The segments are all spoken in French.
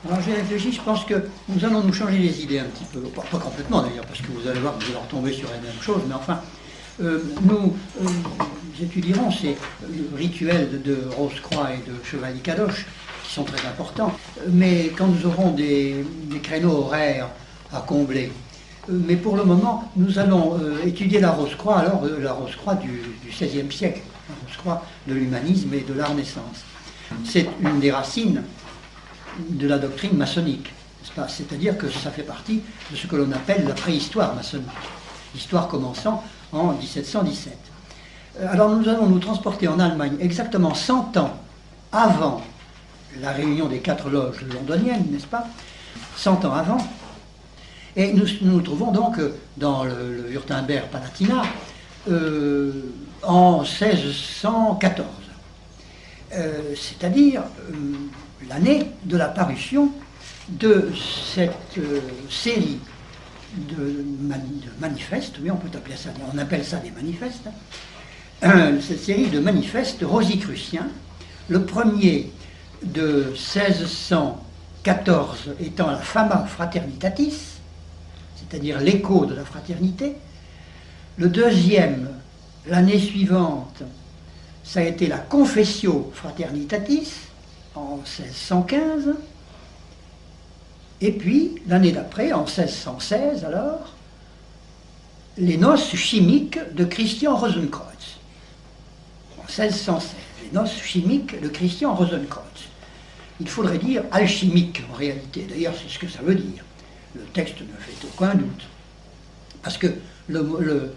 Alors j'ai réfléchi, je pense que nous allons nous changer les idées un petit peu, pas complètement d'ailleurs, parce que vous allez voir que vous allez retomber sur la même chose, mais enfin, nous étudierons ces rituels de Rose-Croix et de Chevalier Kadosh, qui sont très importants, mais quand nous aurons des créneaux horaires à combler. Mais pour le moment, nous allons étudier la Rose-Croix, alors la Rose-Croix du XVIe siècle, la Rose-Croix de l'humanisme et de la Renaissance. C'est une des racines de la doctrine maçonnique, c'est-à-dire que ça fait partie de ce que l'on appelle la préhistoire maçonnique, l'histoire commençant en 1717. Alors nous allons nous transporter en Allemagne exactement 100 ans avant la réunion des 4 loges londoniennes, n'est-ce pas? 100 ans avant. Et nous nous trouvons donc dans le Württemberg-Palatinat en 1614. C'est-à-dire l'année de la parution de cette série de manifestes, oui on peut appeler ça, on appelle ça des manifestes, cette série de manifestes rosicruciens, le premier de 1614 étant la Fama Fraternitatis, c'est-à-dire l'écho de la fraternité, le deuxième, l'année suivante, ça a été la Confessio Fraternitatis, en 1615, et puis, l'année d'après, en 1616, alors, les noces chimiques de Christian Rosenkreuz. En 1616, les noces chimiques de Christian Rosenkreuz. Il faudrait dire alchimique, en réalité. D'ailleurs, c'est ce que ça veut dire. Le texte ne fait aucun doute. Parce que le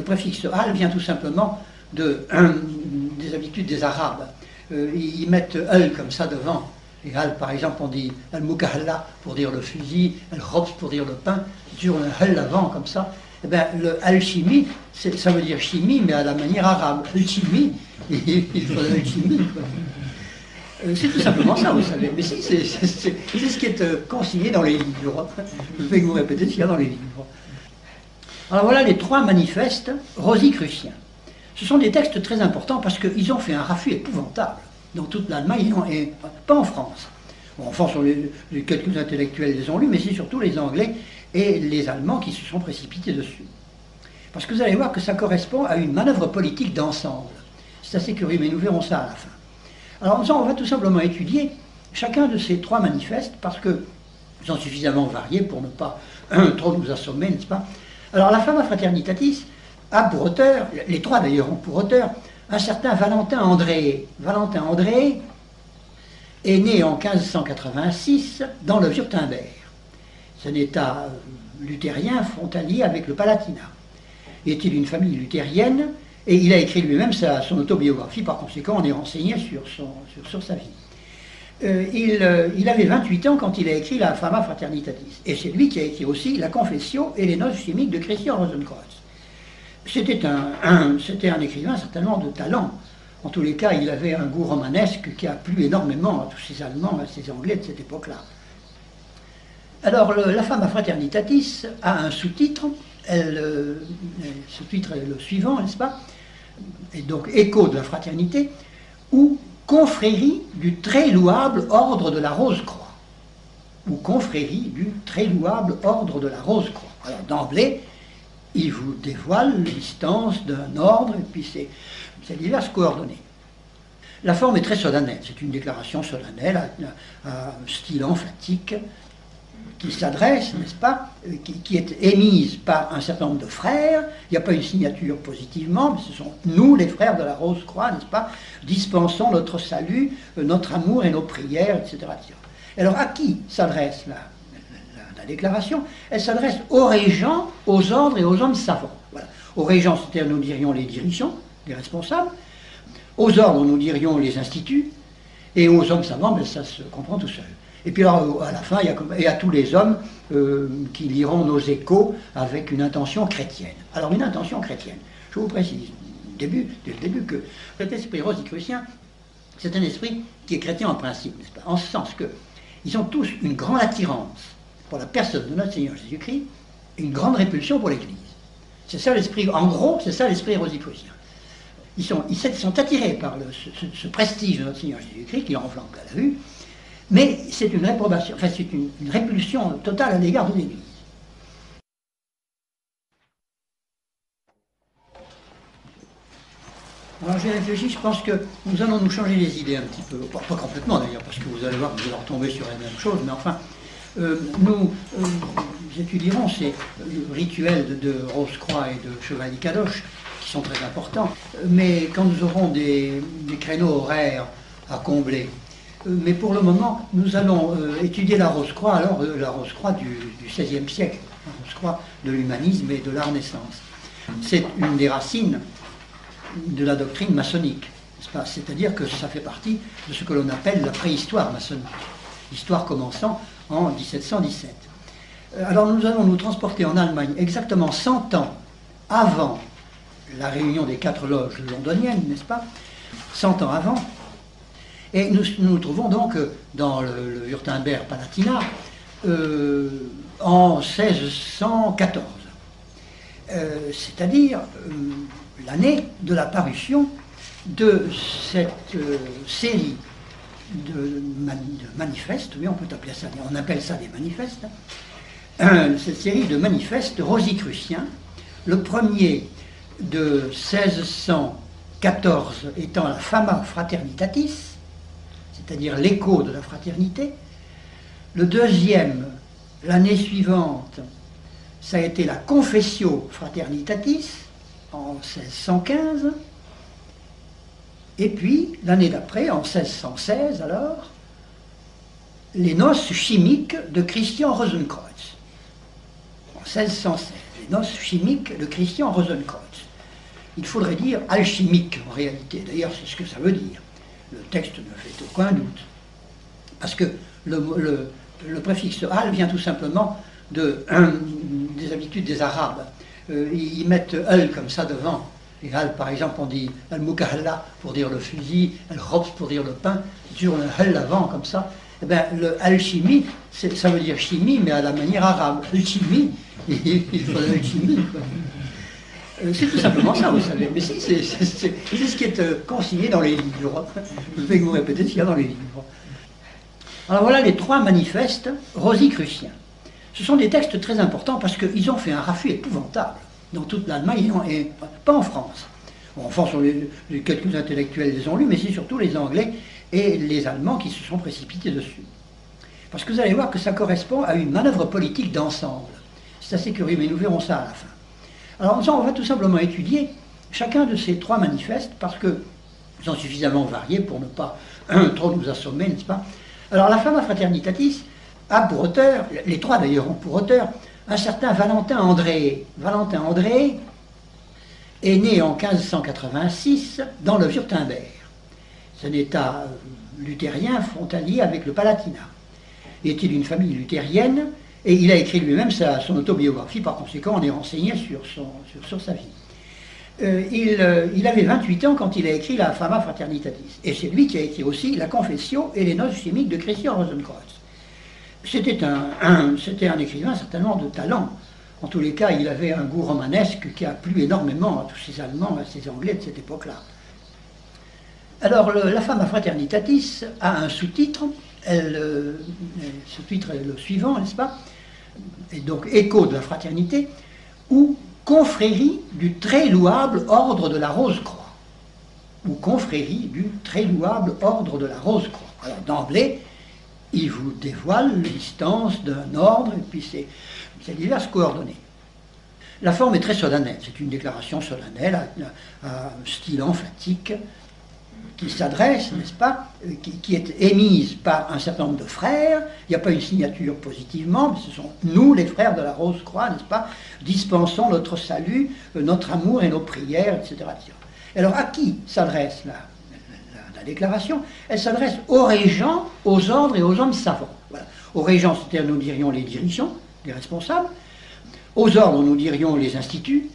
préfixe al vient tout simplement des habitudes des Arabes. Ils mettent al comme ça devant. Et al, par exemple, on dit al-mukahalla pour dire le fusil, al-khobs pour dire le pain, sur un al avant comme ça. Eh bien, le alchimie, ça veut dire chimie, mais à la manière arabe. Alchimie, il faut de l'alchimie. C'est tout simplement ça, vous savez. Mais si, c'est ce qui est consigné dans les livres. Je vais vous répéter ce qu'il y a dans les livres. Alors voilà les 3 manifestes rosicruciens. Ce sont des textes très importants parce qu'ils ont fait un raffut épouvantable dans toute l'Allemagne et pas en France. Bon, en France, quelques intellectuels les ont lus, mais c'est surtout les Anglais et les Allemands qui se sont précipités dessus. Parce que vous allez voir que ça correspond à une manœuvre politique d'ensemble. C'est assez curieux, mais nous verrons ça à la fin. Alors on va tout simplement étudier chacun de ces 3 manifestes parce qu'ils sont suffisamment variés pour ne pas trop nous assommer, n'est-ce pas? Alors la Fama Fraternitatis a pour auteur, les 3 d'ailleurs ont pour auteur, un certain Valentin André. Valentin André est né en 1586 dans le Württemberg. C'est un état luthérien frontalier avec le Palatinat. Il était d'une famille luthérienne et il a écrit lui-même son autobiographie, par conséquent on est renseigné sur sa vie. Il avait 28 ans quand il a écrit la Fama Fraternitatis. Et c'est lui qui a écrit aussi la Confessio et les noces chimiques de Christian Rosenkreuz. C'était un écrivain certainement de talent. En tous les cas, il avait un goût romanesque qui a plu énormément à tous ces Allemands, à ces Anglais de cette époque-là. Alors, la Fama Fraternitatis a un sous-titre. Ce sous-titre est le suivant, n'est-ce pas? Et donc, écho de la fraternité, ou confrérie du très louable ordre de la Rose-Croix. Ou confrérie du très louable ordre de la Rose-Croix. Alors, d'emblée, il vous dévoile l'existence d'un ordre, et puis c'est diverses coordonnées. La forme est très solennelle, c'est une déclaration solennelle, à un style emphatique, qui s'adresse, n'est-ce pas, qui est émise par un certain nombre de frères. Il n'y a pas une signature positivement, mais ce sont nous, les frères de la Rose-Croix, n'est-ce pas, dispensons notre salut, notre amour et nos prières, etc. etc. Alors à qui s'adresse la déclaration? Elle s'adresse aux régents, aux ordres et aux hommes savants. Voilà. Aux régents, c'est-à-dire nous dirions les dirigeants, les responsables. Aux ordres, nous dirions les instituts. Et aux hommes savants, ben, ça se comprend tout seul. Et puis alors, à la fin, et à tous les hommes qui liront nos échos avec une intention chrétienne. Alors, une intention chrétienne. Je vous précise, dès le début, que cet esprit rosicrucien, c'est un esprit qui est chrétien en principe, n'est-ce pas? En ce sens qu'ils ont tous une grande attirance pour la personne de notre Seigneur Jésus-Christ et une grande répulsion pour l'Église. C'est ça l'esprit, en gros, c'est ça l'esprit rosicrucien. Ils sont attirés par ce prestige de notre Seigneur Jésus-Christ qui leur enflamme à la vue, Mais c'est une réprobation, enfin c'est une répulsion totale à l'égard de l'Église. Alors j'ai réfléchi, je pense que nous allons nous changer les idées un petit peu, pas complètement d'ailleurs, parce que vous allez voir que vous allez retomber sur la même chose, mais enfin, nous étudierons ces rituels de Rose-Croix et de Chevalier Kadosh, qui sont très importants, mais quand nous aurons des créneaux horaires à combler. Mais pour le moment, nous allons étudier la Rose-Croix, alors la Rose-Croix du XVIe siècle, la Rose-Croix de l'humanisme et de la Renaissance. C'est une des racines de la doctrine maçonnique, c'est-à-dire que ça fait partie de ce que l'on appelle la préhistoire maçonnique, l'histoire commençant en 1717. Alors nous allons nous transporter en Allemagne exactement 100 ans avant la réunion des 4 loges londoniennes, n'est-ce pas? 100 ans avant. Et nous nous trouvons donc dans le Württemberg-Palatinat en 1614. C'est-à-dire l'année de la parution de cette série de manifestes, oui on peut appeler ça, on appelle ça des manifestes, cette série de manifestes rosicruciens, le premier de 1614 étant la Fama Fraternitatis, c'est-à-dire l'écho de la fraternité, le deuxième, l'année suivante, ça a été la Confessio Fraternitatis, en 1615, et puis l'année d'après, en 1616 alors, les noces chimiques de Christian Rosenkreuz. En 1616, les noces chimiques de Christian Rosenkreuz. Il faudrait dire alchimique en réalité, d'ailleurs c'est ce que ça veut dire. Le texte ne fait aucun doute. Parce que le préfixe al vient tout simplement des habitudes des Arabes. Ils mettent al comme ça devant. Et al, par exemple, on dit al-mukahalla pour dire le fusil, al-khobs pour dire le pain, sur le al avant comme ça. Eh bien, le alchimie, ça veut dire chimie, mais à la manière arabe. Alchimie, il faut l'alchimie. C'est tout simplement ça, vous savez. Mais si, c'est ce qui est consigné dans les livres. Je vais vous répéter ce qu'il y a dans les livres. Alors voilà les 3 manifestes rosicruciens. Ce sont des textes très importants parce qu'ils ont fait un raffut épouvantable dans toute l'Allemagne, et pas en France. En France, quelques intellectuels les ont lus, mais c'est surtout les Anglais et les Allemands qui se sont précipités dessus. Parce que vous allez voir que ça correspond à une manœuvre politique d'ensemble. C'est assez curieux, mais nous verrons ça à la fin. Alors on va tout simplement étudier chacun de ces 3 manifestes, parce qu'ils sont suffisamment variés pour ne pas trop nous assommer, n'est-ce pas? Alors la Fama Fraternitatis a pour auteur, les 3 d'ailleurs ont pour auteur, un certain Valentin André. Valentin André est né en 1586 dans le Württemberg. C'est un état luthérien frontalier avec le Palatinat. Il était d'une famille luthérienne et il a écrit lui-même son autobiographie, par conséquent on est renseigné sur sa vie. Il avait 28 ans quand il a écrit la Fama Fraternitatis. Et c'est lui qui a écrit aussi la Confessio et les noces chimiques de Christian Rosenkreuz. C'était un écrivain certainement de talent. En tous les cas, il avait un goût romanesque qui a plu énormément à tous ces Allemands, à ces Anglais de cette époque-là. Alors, la Fama Fraternitatis a un sous-titre. Ce sous-titre est le suivant, n'est-ce pas? Et donc, écho de la fraternité, ou confrérie du très louable ordre de la Rose-Croix. Ou confrérie du très louable ordre de la Rose-Croix. Alors, d'emblée, il vous dévoile l'existence d'un ordre, et puis c'est diverses coordonnées. La forme est très solennelle, c'est une déclaration solennelle à un style emphatique qui s'adresse, n'est-ce pas, qui est émise par un certain nombre de frères. Il n'y a pas une signature positivement, mais ce sont nous, les frères de la Rose-Croix, n'est-ce pas, dispensons notre salut, notre amour et nos prières, etc. etc. Alors à qui s'adresse la déclaration? Elle s'adresse aux régents, aux ordres et aux hommes savants. Voilà. Aux régents, c'est-à-dire nous dirions les dirigeants, les responsables. Aux ordres, nous dirions les instituts.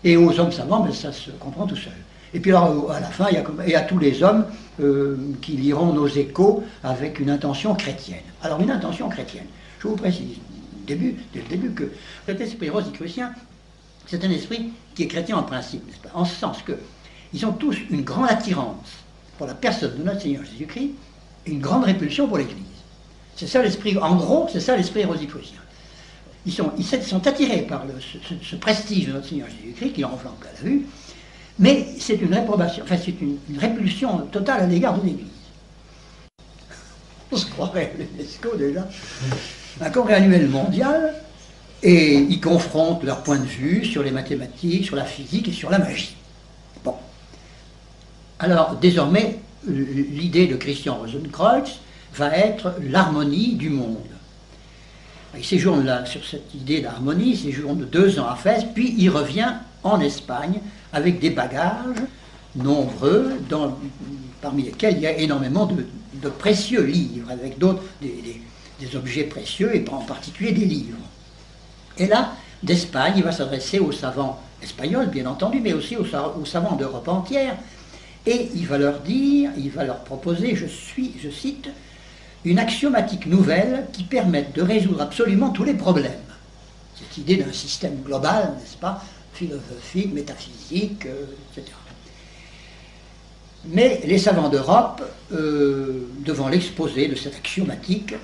Et aux hommes savants, ben, ça se comprend tout seul. Et puis alors, à la fin, il y a tous les hommes qui liront nos échos avec une intention chrétienne. Alors, une intention chrétienne. Je vous précise, dès le début, que cet esprit rosicrucien, c'est un esprit qui est chrétien en principe, n'est-ce pas? En ce sens qu'ils ont tous une grande attirance pour la personne de notre Seigneur Jésus-Christ et une grande répulsion pour l'Église. C'est ça l'esprit, en gros, c'est ça l'esprit rosicrucien. Ils sont attirés par ce prestige de notre Seigneur Jésus-Christ, qui enflamme à la vue, mais c'est une réprobation, enfin c'est une répulsion totale à l'égard de l'Église. On se croirait à l'UNESCO déjà, un congrès annuel mondial, et ils confrontent leur point de vue sur les mathématiques, sur la physique et sur la magie. Bon. Alors, désormais, l'idée de Christian Rosenkreuz va être l'harmonie du monde. Il séjourne là sur cette idée d'harmonie, il séjourne 2 ans à Fès, puis il revient en Espagne avec des bagages nombreux, parmi lesquels il y a énormément de précieux livres, avec d'autres, des objets précieux, et en particulier des livres. Et là, d'Espagne, il va s'adresser aux savants espagnols, bien entendu, mais aussi aux savants d'Europe entière, et il va leur dire, il va leur proposer, je cite, une axiomatique nouvelle qui permette de résoudre absolument tous les problèmes. Cette idée d'un système global, n'est-ce pas, philosophique, métaphysique, etc. Mais les savants d'Europe, devant l'exposé de cette axiomatique,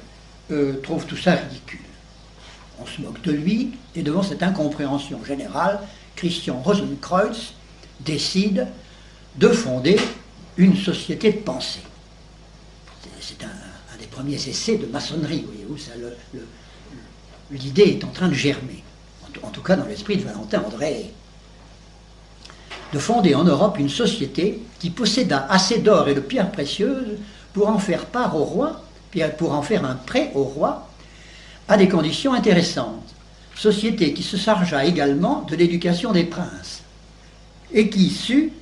trouvent tout ça ridicule. On se moque de lui, et devant cette incompréhension générale, Christian Rosenkreuz décide de fonder une société de pensée. C'est un des premiers essais de maçonnerie, voyez-vous, l'idée est en train de germer, en tout cas dans l'esprit de Valentin André, de fonder en Europe une société qui posséda assez d'or et de pierres précieuses pour en faire part au roi, pour en faire un prêt au roi, à des conditions intéressantes. Société qui se chargea également de l'éducation des princes, et qui sut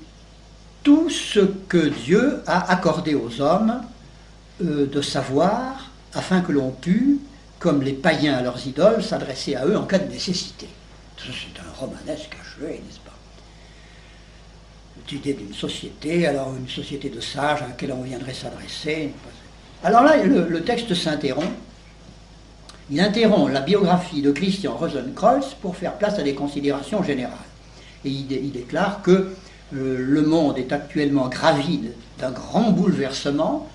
tout ce que Dieu a accordé aux hommes de savoir, afin que l'on pût, comme les païens à leurs idoles, s'adresser à eux en cas de nécessité. C'est un romanesque achevé, n'est-ce pas? L'idée d'une société, alors une société de sages à laquelle on viendrait s'adresser. Alors là, le texte s'interrompt. Il interrompt la biographie de Christian Rosenkreuz pour faire place à des considérations générales. Et il déclare que le monde est actuellement gravide d'un grand bouleversement,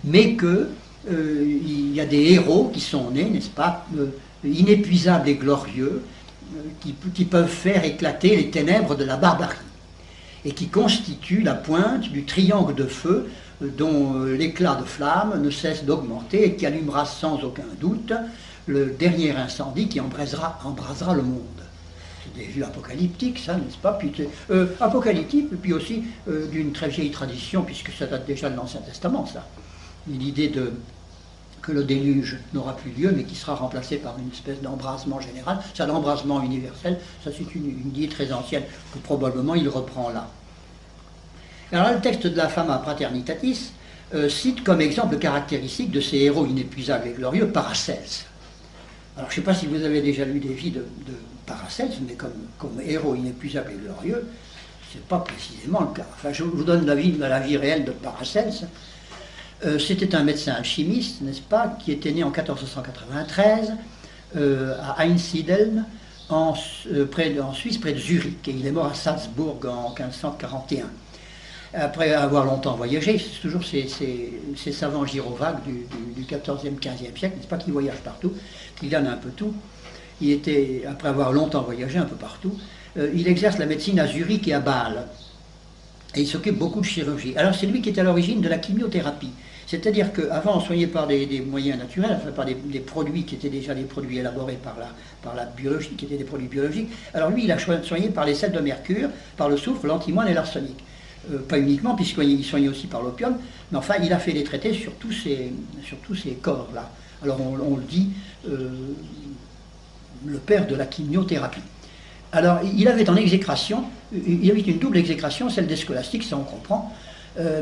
mais qu'il y a des héros qui sont nés, n'est-ce pas, inépuisables et glorieux, qui peuvent faire éclater les ténèbres de la barbarie, et qui constituent la pointe du triangle de feu dont l'éclat de flamme ne cesse d'augmenter et qui allumera sans aucun doute le dernier incendie qui embrasera le monde. C'est des vues apocalyptiques, ça, n'est-ce pas? Puis, apocalyptique, et puis aussi d'une très vieille tradition, puisque ça date déjà de l'Ancien Testament, ça. L'idée que le déluge n'aura plus lieu, mais qui sera remplacé par une espèce d'embrasement général. Ça, l'embrasement universel, ça c'est une idée très ancienne, que probablement il reprend là. Alors là, le texte de la Fama Fraternitatis cite comme exemple caractéristique de ces héros inépuisables et glorieux Paracelse. Alors je ne sais pas si vous avez déjà lu des vies de Paracelse, mais comme héros inépuisable et glorieux, ce n'est pas précisément le cas. Enfin, je vous donne la vie réelle de Paracelse. C'était un médecin alchimiste, n'est-ce pas, qui était né en 1493 à Einsiedeln, en Suisse, près de Zurich, et il est mort à Salzbourg en 1541. Après avoir longtemps voyagé, c'est toujours ces savants gyrovagues du 14e, 15e siècle, n'est-ce pas, qui voyagent partout, qui donnent un peu tout. Après avoir longtemps voyagé un peu partout, il exerce la médecine à Zurich et à Bâle. Et il s'occupe beaucoup de chirurgie. Alors c'est lui qui est à l'origine de la chimiothérapie. C'est-à-dire qu'avant on soignait par des moyens naturels, enfin par des produits qui étaient déjà des produits élaborés par la biologie, qui étaient des produits biologiques. Alors lui, il a soigné par les sels de mercure, par le soufre, l'antimoine et l'arsenic. Pas uniquement, puisqu'il soignait aussi par l'opium, mais enfin il a fait des traités sur tous ces corps-là. Alors on le dit, le père de la chimiothérapie. Alors, il avait en exécration, il y avait une double exécration, celle des scolastiques, ça on comprend,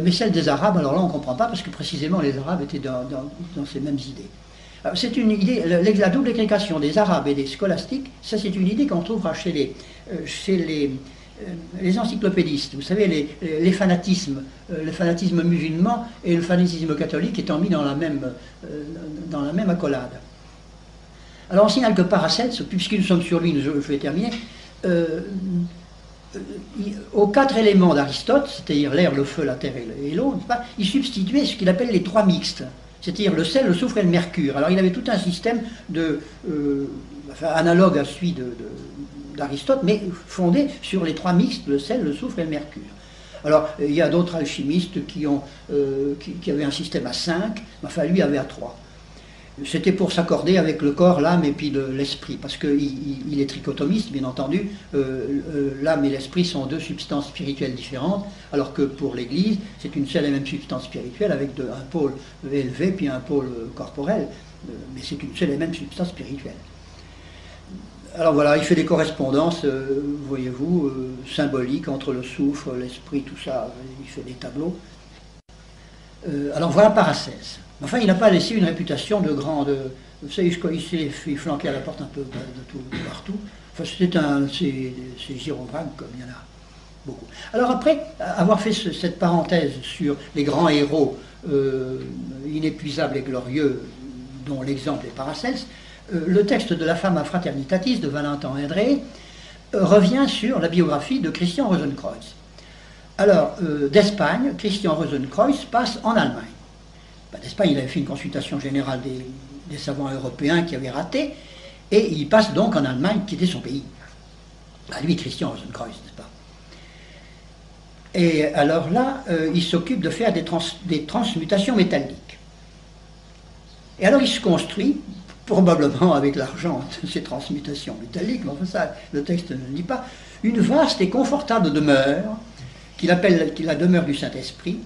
mais celle des Arabes, alors là on ne comprend pas, parce que précisément les Arabes étaient dans ces mêmes idées. C'est une idée, la double exécration des Arabes et des scolastiques, ça c'est une idée qu'on trouvera chez les encyclopédistes. Vous savez, les fanatismes, le fanatisme musulman et le fanatisme catholique étant mis dans la même accolade. Alors on signale que Paracelse, puisque nous sommes sur lui, je vais terminer, aux 4 éléments d'Aristote, c'est-à-dire l'air, le feu, la terre et l'eau, il substituait ce qu'il appelle les 3 mixtes. c'est-à-dire le sel, le soufre et le mercure. Alors il avait tout un système analogue à celui d'Aristote, mais fondé sur les trois mixtes, le sel, le soufre et le mercure. Alors il y a d'autres alchimistes qui avaient un système à 5, enfin lui avait à 3. C'était pour s'accorder avec le corps, l'âme et puis l'esprit, parce qu'il est trichotomiste, bien entendu. L'âme et l'esprit sont deux substances spirituelles différentes, alors que pour l'Église, c'est une seule et même substance spirituelle avec un pôle élevé puis un pôle corporel, mais c'est une seule et même substance spirituelle. Alors voilà, il fait des correspondances, voyez-vous, symboliques entre le soufre, l'esprit, tout ça, il fait des tableaux. Alors voilà Paracelse. Enfin, il n'a pas laissé une réputation de grande... Vous savez, il s'est flanqué à la porte un peu de partout. Enfin, c'est gyrovague, comme il y en a beaucoup. Alors après, avoir fait cette parenthèse sur les grands héros inépuisables et glorieux, dont l'exemple est Paracelse, le texte de la Fama Fraternitatis de Valentin André revient sur la biographie de Christian Rosenkreuz. Alors, d'Espagne, Christian Rosenkreuz passe en Allemagne. D'Espagne, il avait fait une consultation générale des savants européens qui avaient raté, et il passe donc en Allemagne, qui était son pays. À lui, Christian Rosenkreuz, n'est-ce pas? Et alors là, il s'occupe de faire des transmutations métalliques. Et alors il se construit, probablement avec l'argent de ces transmutations métalliques, mais enfin ça, le texte ne le dit pas, une vaste et confortable demeure, qu'il appelle la demeure du Saint-Esprit,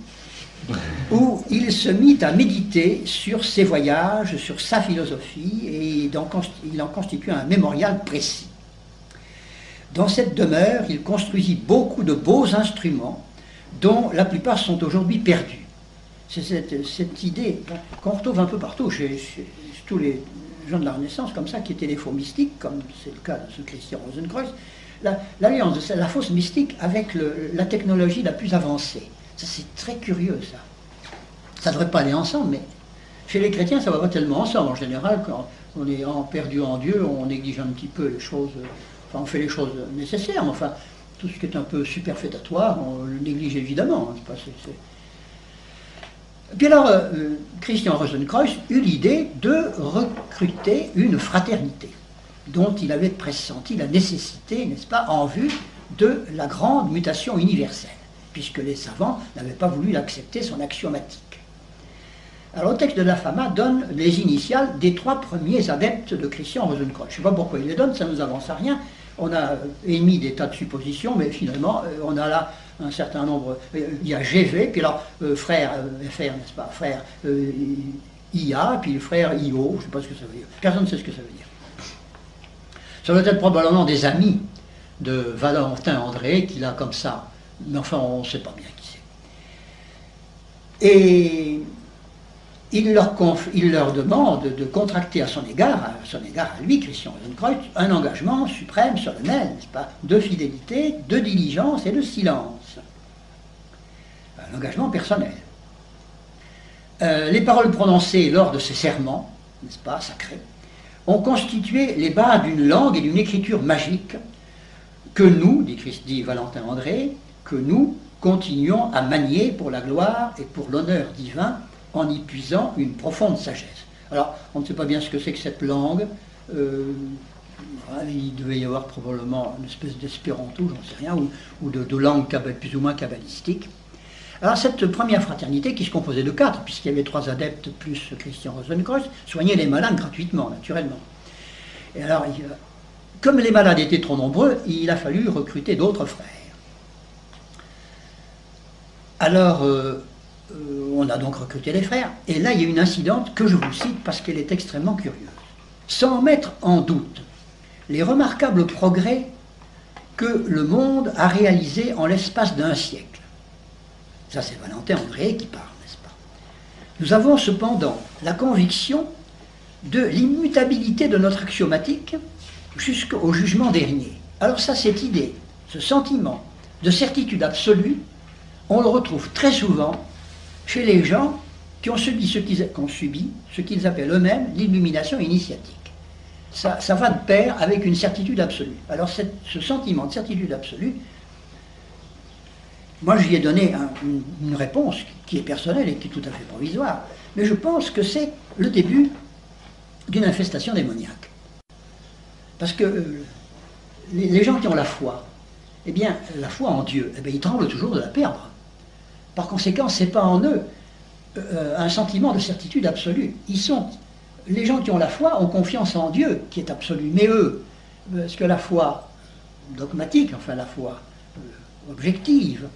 où il se mit à méditer sur ses voyages, sur sa philosophie, et il en constitue un mémorial précis. Dans cette demeure, il construisit beaucoup de beaux instruments, dont la plupart sont aujourd'hui perdus. C'est cette idée qu'on retrouve un peu partout, chez tous les gens de la Renaissance, comme ça, qui étaient des faux mystiques, comme c'est le cas de ce Christian Rosenkreuz, l'alliance de la fausse mystique avec la technologie la plus avancée. Ça, c'est très curieux, ça. Ça ne devrait pas aller ensemble, mais chez les chrétiens, ça ne va pas tellement ensemble. En général, quand on est perdu en Dieu, on néglige un petit peu les choses, enfin, on fait les choses nécessaires, mais enfin, tout ce qui est un peu superfétatoire, on le néglige évidemment. Hein, Puis alors, Christian Rosenkreuz eut l'idée de recruter une fraternité, dont il avait pressenti la nécessité, n'est-ce pas, en vue de la grande mutation universelle, puisque les savants n'avaient pas voulu l'accepter, son axiomatique. Alors le texte de la Fama donne les initiales des 3 premiers adeptes de Christian Rosenkreuz. Je ne sais pas pourquoi il les donne, ça ne nous avance à rien. On a émis des tas de suppositions, mais finalement, on a là un certain nombre. Il y a GV, puis alors frère FR, n'est-ce pas, frère IA, puis le frère IO, je ne sais pas ce que ça veut dire. Personne ne sait ce que ça veut dire. Ça doit être probablement des amis de Valentin André qu'il a comme ça, mais enfin on ne sait pas bien qui c'est. Et il leur demande de contracter à son égard à lui, Christian Rosenkreuz, un engagement suprême, solennel, n'est-ce pas, de fidélité, de diligence et de silence. Un engagement personnel. Les paroles prononcées lors de ces serments, n'est-ce pas, sacrés, ont constitué les bases d'une langue et d'une écriture magique que nous, dit Valentin André, que nous continuons à manier pour la gloire et pour l'honneur divin, en y puisant une profonde sagesse. Alors, on ne sait pas bien ce que c'est que cette langue. Il devait y avoir probablement une espèce d'espéranto, j'en sais rien, ou de langue plus ou moins kabbalistique. Alors, cette première fraternité, qui se composait de 4, puisqu'il y avait 3 adeptes plus Christian Rosenkreuz, soignait les malades gratuitement, naturellement. Et alors, comme les malades étaient trop nombreux, il a fallu recruter d'autres frères. Alors, on a donc recruté les frères, et là il y a une incidente que je vous cite parce qu'elle est extrêmement curieuse. Sans mettre en doute les remarquables progrès que le monde a réalisés en l'espace d'un siècle. Ça c'est Valentin André qui parle, n'est-ce pas? Nous avons cependant la conviction de l'immutabilité de notre axiomatique jusqu'au jugement dernier. Alors ça, cette idée, ce sentiment de certitude absolue, on le retrouve très souvent chez les gens qui ont subi ce qu'ils appellent eux-mêmes l'illumination initiatique. Ça va de pair avec une certitude absolue. Alors ce sentiment de certitude absolue, Moi, j'y ai donné une réponse qui est personnelle et qui est tout à fait provisoire, mais je pense que c'est le début d'une infestation démoniaque. Parce que les gens qui ont la foi, eh bien, la foi en Dieu, eh bien, ils tremblent toujours de la perdre. Par conséquent, ce n'est pas en eux un sentiment de certitude absolue. Les gens qui ont la foi ont confiance en Dieu, qui est absolu. Mais eux, parce que la foi dogmatique, enfin la foi objective,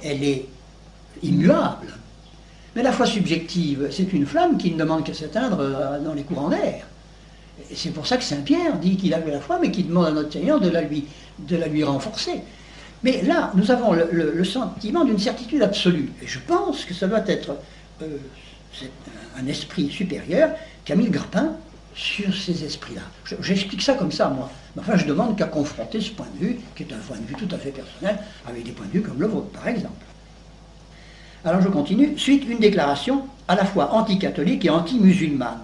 elle est immuable. Mais la foi subjective, c'est une flamme qui ne demande qu'à s'éteindre dans les courants d'air. Et c'est pour ça que Saint Pierre dit qu'il avait la foi, mais qu'il demande à notre Seigneur de la lui renforcer. Mais là, nous avons le sentiment d'une certitude absolue. Et je pense que ça doit être un esprit supérieur qui a mis le grappin sur ces esprits-là. J'explique ça comme ça, moi. Mais enfin, je demande qu'à confronter ce point de vue, qui est un point de vue tout à fait personnel, avec des points de vue comme le vôtre, par exemple. Alors je continue. Suite, une déclaration à la fois anti-catholique et anti-musulmane.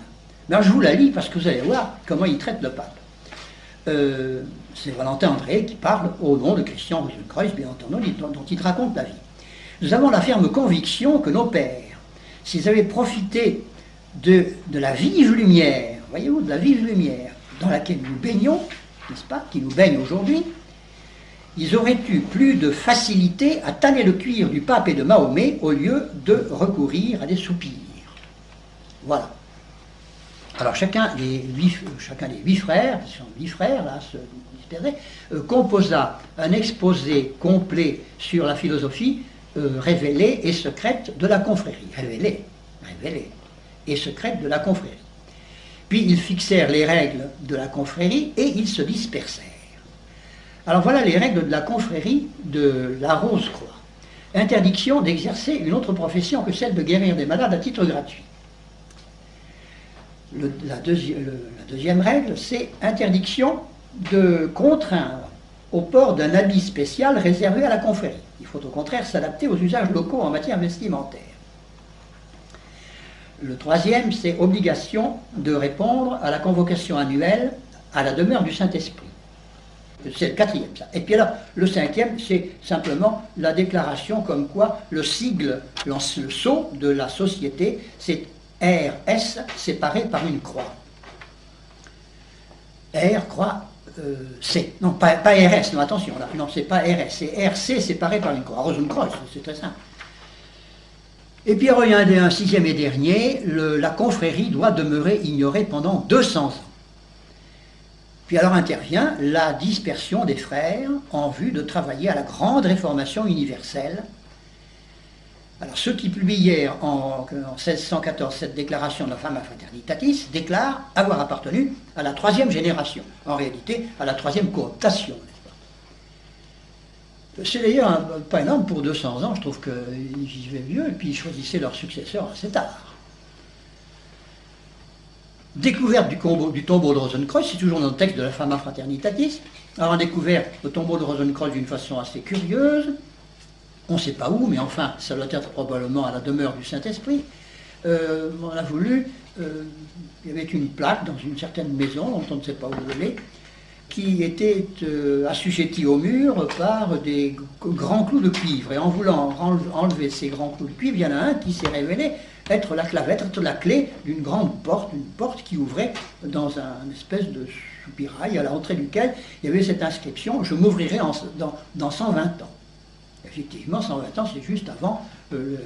Mais alors, je vous la lis parce que vous allez voir comment il traite le pape. C'est Valentin André qui parle au nom de Christian Rosenkreuz, bien entendu, dont il raconte la vie. Nous avons la ferme conviction que nos pères, s'ils avaient profité de la vive lumière, voyez-vous, de la vive lumière dans laquelle nous baignons, n'est-ce pas, qui nous baigne aujourd'hui, ils auraient eu plus de facilité à tanner le cuir du pape et de Mahomet au lieu de recourir à des soupirs. Voilà. Alors chacun des 8 frères, qui sont 8 frères, là, se dispersaient, composa un exposé complet sur la philosophie révélée et secrète de la confrérie. Révélée et secrète de la confrérie. Puis ils fixèrent les règles de la confrérie et ils se dispersèrent. Alors voilà les règles de la confrérie de la Rose-Croix. Interdiction d'exercer une autre profession que celle de guérir des malades à titre gratuit. La deuxième règle, c'est interdiction de contraindre au port d'un habit spécial réservé à la confrérie. Il faut au contraire s'adapter aux usages locaux en matière vestimentaire. Le troisième, c'est obligation de répondre à la convocation annuelle à la demeure du Saint-Esprit. C'est le quatrième, ça. Et puis alors, le cinquième, c'est simplement la déclaration comme quoi le sigle, le sceau de la société, c'est RS séparé par une croix. R, croix, C. Non, pas RS, non, attention, là. Non, c'est pas RS, c'est RC séparé par une croix. Rosenkreuz, c'est très simple. Et puis, il y a un sixième et dernier, la confrérie doit demeurer ignorée pendant 200 ans. Puis alors intervient la dispersion des frères en vue de travailler à la grande réformation universelle. Alors ceux qui publièrent en 1614 cette déclaration de la Fama Fraternitatis déclarent avoir appartenu à la troisième génération, en réalité à la troisième cooptation. C'est d'ailleurs pas énorme pour 200 ans, je trouve qu'ils vivaient vieux et puis ils choisissaient leur successeur assez tard. Découverte du tombeau de Rosenkreuz, c'est toujours dans le texte de la Fama Fraternitatis. Alors on a découvert le tombeau de Rosenkreuz d'une façon assez curieuse. On ne sait pas où, mais enfin, ça doit être probablement à la demeure du Saint-Esprit. On a voulu, il y avait une plaque dans une certaine maison, dont on ne sait pas où elle est, qui était assujettie au mur par des grands clous de cuivre. Et en voulant enlever ces grands clous de cuivre, il y en a un qui s'est révélé être la clavette, être la clé d'une grande porte, une porte qui ouvrait dans une espèce de soupirail à l'entrée duquel il y avait cette inscription « Je m'ouvrirai dans 120 ans ». Effectivement, 120 ans, c'est juste avant le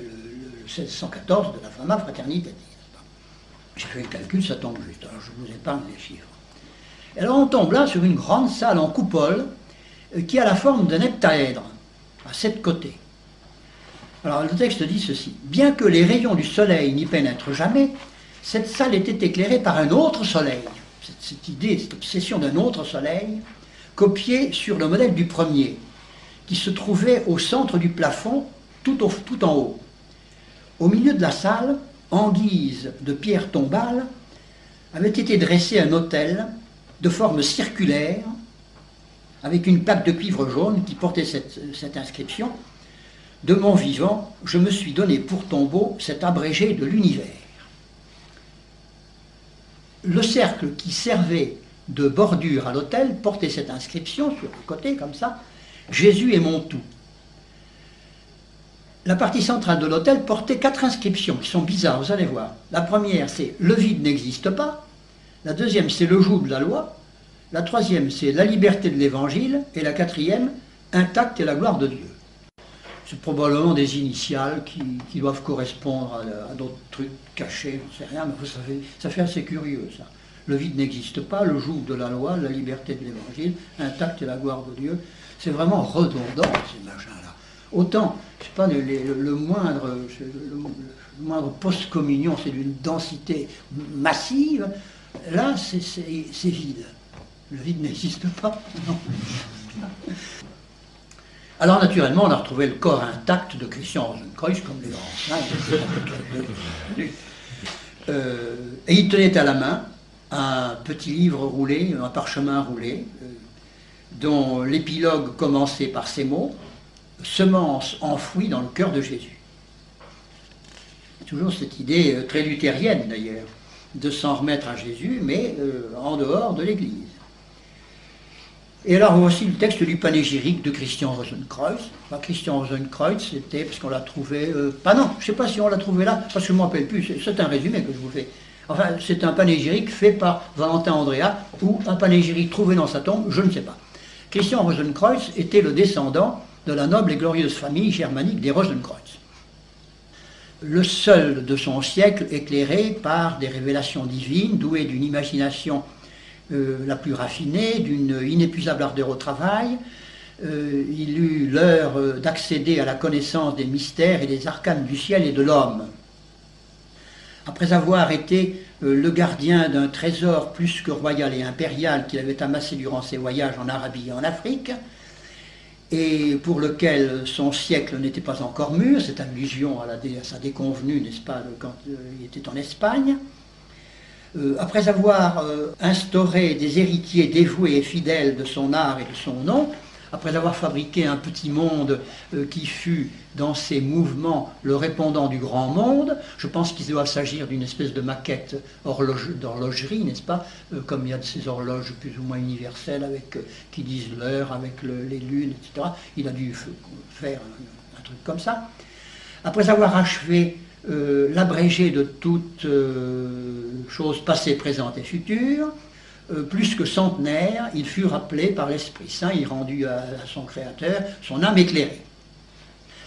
1614 de la Fama Fraternitatis. J'ai fait le calcul, ça tombe juste, alors je vous épargne les chiffres. Et alors on tombe là sur une grande salle en coupole qui a la forme d'un heptaèdre, à 7 côtés. Alors le texte dit ceci: bien que les rayons du soleil n'y pénètrent jamais, cette salle était éclairée par un autre soleil. Cette idée, cette obsession d'un autre soleil, copiée sur le modèle du premier, qui se trouvait au centre du plafond, tout en haut. Au milieu de la salle, en guise de pierre tombale, avait été dressé un autel de forme circulaire, avec une plaque de cuivre jaune qui portait cette inscription: de mon vivant, je me suis donné pour tombeau cet abrégé de l'univers. Le cercle qui servait de bordure à l'autel portait cette inscription sur le côté, comme ça: Jésus est mon tout. La partie centrale de l'autel portait 4 inscriptions qui sont bizarres, vous allez voir. La première, c'est « Le vide n'existe pas ». La deuxième, c'est « Le joug de la loi ». La troisième, c'est « La liberté de l'évangile ». Et la quatrième, « Intact est la gloire de Dieu ». C'est probablement des initiales qui doivent correspondre à d'autres trucs cachés, je ne sais rien, mais vous savez, ça fait assez curieux, ça. Le vide n'existe pas, le joug de la loi, la liberté de l'évangile, intact est la gloire de Dieu. C'est vraiment redondant, ces machins-là. Autant, je sais pas, le moindre post-communion, c'est d'une densité massive. Là, c'est vide. Le vide n'existe pas, non. Alors naturellement, on a retrouvé le corps intact de Christian Rosenkreuz, comme les grands saints. Et il tenait à la main un petit livre roulé, un parchemin roulé, dont l'épilogue commençait par ces mots « Semence enfouie dans le cœur de Jésus ». Toujours cette idée très luthérienne d'ailleurs, de s'en remettre à Jésus, mais en dehors de l'Église. Et alors voici le texte du panégyrique de Christian Rosenkreuz. Enfin, Christian Rosenkreuz, c'était, parce qu'on l'a trouvé... non, je ne sais pas si on l'a trouvé là, parce que je ne me rappelle plus, c'est un résumé que je vous fais. Enfin, c'est un panégyrique fait par Valentin Andréat, ou un panégyrique trouvé dans sa tombe, je ne sais pas. Christian Rosenkreuz était le descendant de la noble et glorieuse famille germanique des Rosenkreuz. Le seul de son siècle éclairé par des révélations divines, doué d'une imagination la plus raffinée, d'une inépuisable ardeur au travail. Il eut l'heure d'accéder à la connaissance des mystères et des arcanes du ciel et de l'homme. Après avoir été le gardien d'un trésor plus que royal et impérial qu'il avait amassé durant ses voyages en Arabie et en Afrique, et pour lequel son siècle n'était pas encore mûr, c'est allusion à sa déconvenue, n'est-ce pas, quand il était en Espagne. Après avoir instauré des héritiers dévoués et fidèles de son art et de son nom, après avoir fabriqué un petit monde qui fut dans ses mouvements le répondant du grand monde, je pense qu'il doit s'agir d'une espèce de maquette d'horlogerie, n'est-ce pas, comme il y a de ces horloges plus ou moins universelles qui disent l'heure avec les lunes, etc. Il a dû faire un truc comme ça. Après avoir achevé l'abrégé de toutes choses passées, présentes et futures, plus que centenaire, il fut rappelé par l'Esprit Saint, il rendut à son Créateur son âme éclairée.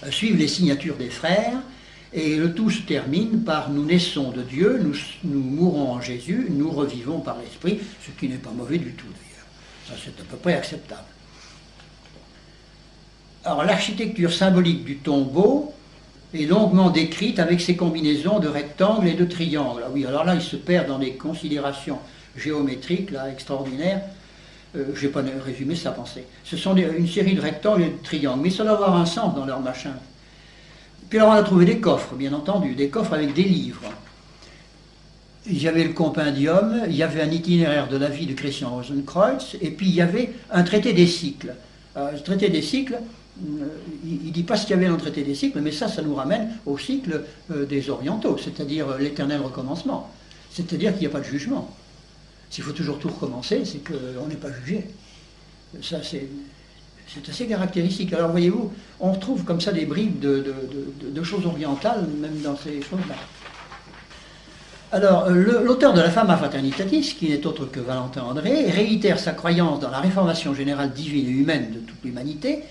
Suivent les signatures des frères, et le tout se termine par « Nous naissons de Dieu, nous mourons en Jésus, nous revivons par l'Esprit », ce qui n'est pas mauvais du tout d'ailleurs. Ça c'est à peu près acceptable. Alors l'architecture symbolique du tombeau est longuement décrite avec ses combinaisons de rectangles et de triangles. Ah oui, alors là il se perd dans des considérations géométriques là, extraordinaires. Je n'ai pas résumé sa pensée. Ce sont une série de rectangles et de triangles, mais ça doit avoir un sens dans leur machin. Puis alors on a trouvé des coffres, bien entendu, des coffres avec des livres. Il y avait le compendium, il y avait un itinéraire de la vie de Christian Rosenkreuz, et puis il y avait un traité des cycles. Alors, le traité des cycles, il ne dit pas ce qu'il y avait dans le traité des cycles, mais ça nous ramène au cycle des orientaux, c'est-à-dire l'éternel recommencement. C'est-à-dire qu'il n'y a pas de jugement. S'il faut toujours tout recommencer, c'est qu'on n'est pas jugé. Ça, c'est assez caractéristique. Alors, voyez-vous, on retrouve comme ça des bribes de choses orientales, même dans ces choses-là. Alors, l'auteur de la Fama Fraternitatis, qui n'est autre que Valentin André, réitère sa croyance dans la réformation générale divine et humaine de toute l'humanité,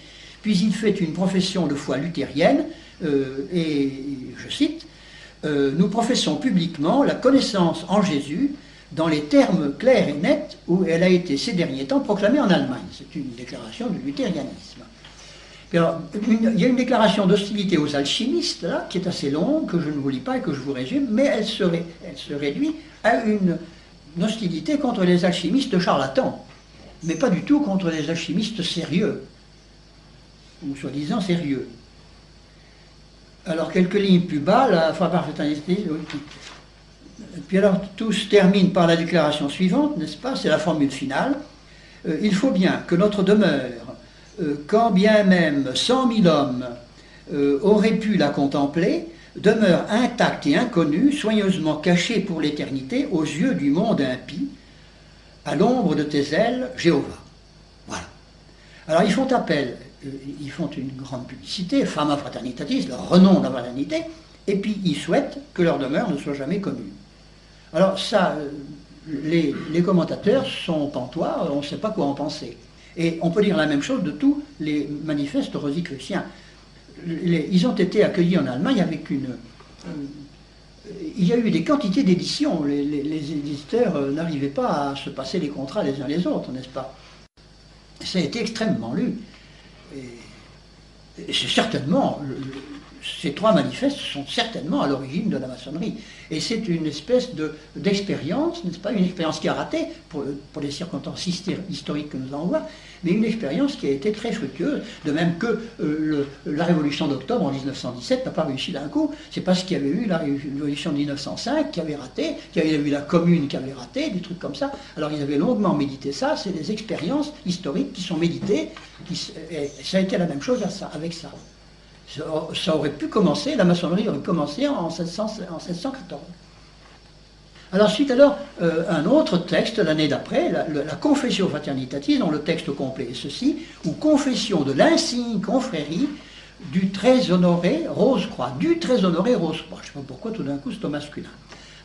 puis il fait une profession de foi luthérienne, et je cite, « Nous professons publiquement la connaissance en Jésus dans les termes clairs et nets où elle a été ces derniers temps proclamée en Allemagne. » C'est une déclaration du luthérianisme. Puis alors, il y a une déclaration d'hostilité aux alchimistes, là, qui est assez longue, que je ne vous lis pas et que je vous résume, mais elle se réduit à une hostilité contre les alchimistes charlatans, mais pas du tout contre les alchimistes sérieux, ou soi-disant sérieux. Alors, quelques lignes plus bas, la Fama Fraternitatis, puis alors, tout se termine par la déclaration suivante, n'est-ce pas? C'est la formule finale. Il faut bien que notre demeure, quand bien même 100 000 hommes auraient pu la contempler, demeure intacte et inconnue, soigneusement cachée pour l'éternité aux yeux du monde impie, à l'ombre de tes ailes, Jéhovah. Voilà. Alors ils font appel ils font une grande publicité, Fama Fraternitatis, leur renom de la fraternité, et puis ils souhaitent que leur demeure ne soit jamais connue. Alors ça, les commentateurs sont pantois, on ne sait pas quoi en penser. Et on peut dire la même chose de tous les manifestes rosicruciens. Ils ont été accueillis en Allemagne avec il y a eu des quantités d'éditions. Les éditeurs n'arrivaient pas à se passer les contrats les uns les autres, n'est-ce pas? Ça a été extrêmement lu. Et c'est certainement, ces trois manifestes sont certainement à l'origine de la maçonnerie. Et c'est une espèce d'expérience, n'est-ce pas? Une expérience qui a raté pour les circonstances historiques que nous avons voir, mais une expérience qui a été très fructueuse, de même que la Révolution d'octobre en 1917 n'a pas réussi d'un coup. C'est parce qu'il y avait eu la Révolution de 1905 qui avait raté, qu'il y avait eu la Commune qui avait raté, des trucs comme ça. Alors ils avaient longuement médité ça, c'est des expériences historiques qui sont méditées, et ça a été la même chose avec ça. Ça aurait pu commencer, la maçonnerie aurait commencé en 1714. Alors ensuite, un autre texte, l'année d'après, la Confessio Fraternitatis, dont le texte complet est ceci, ou Confession de l'insigne confrérie du très honoré Rose-Croix, du très honoré Rose-Croix. Je ne sais pas pourquoi tout d'un coup c'est au masculin.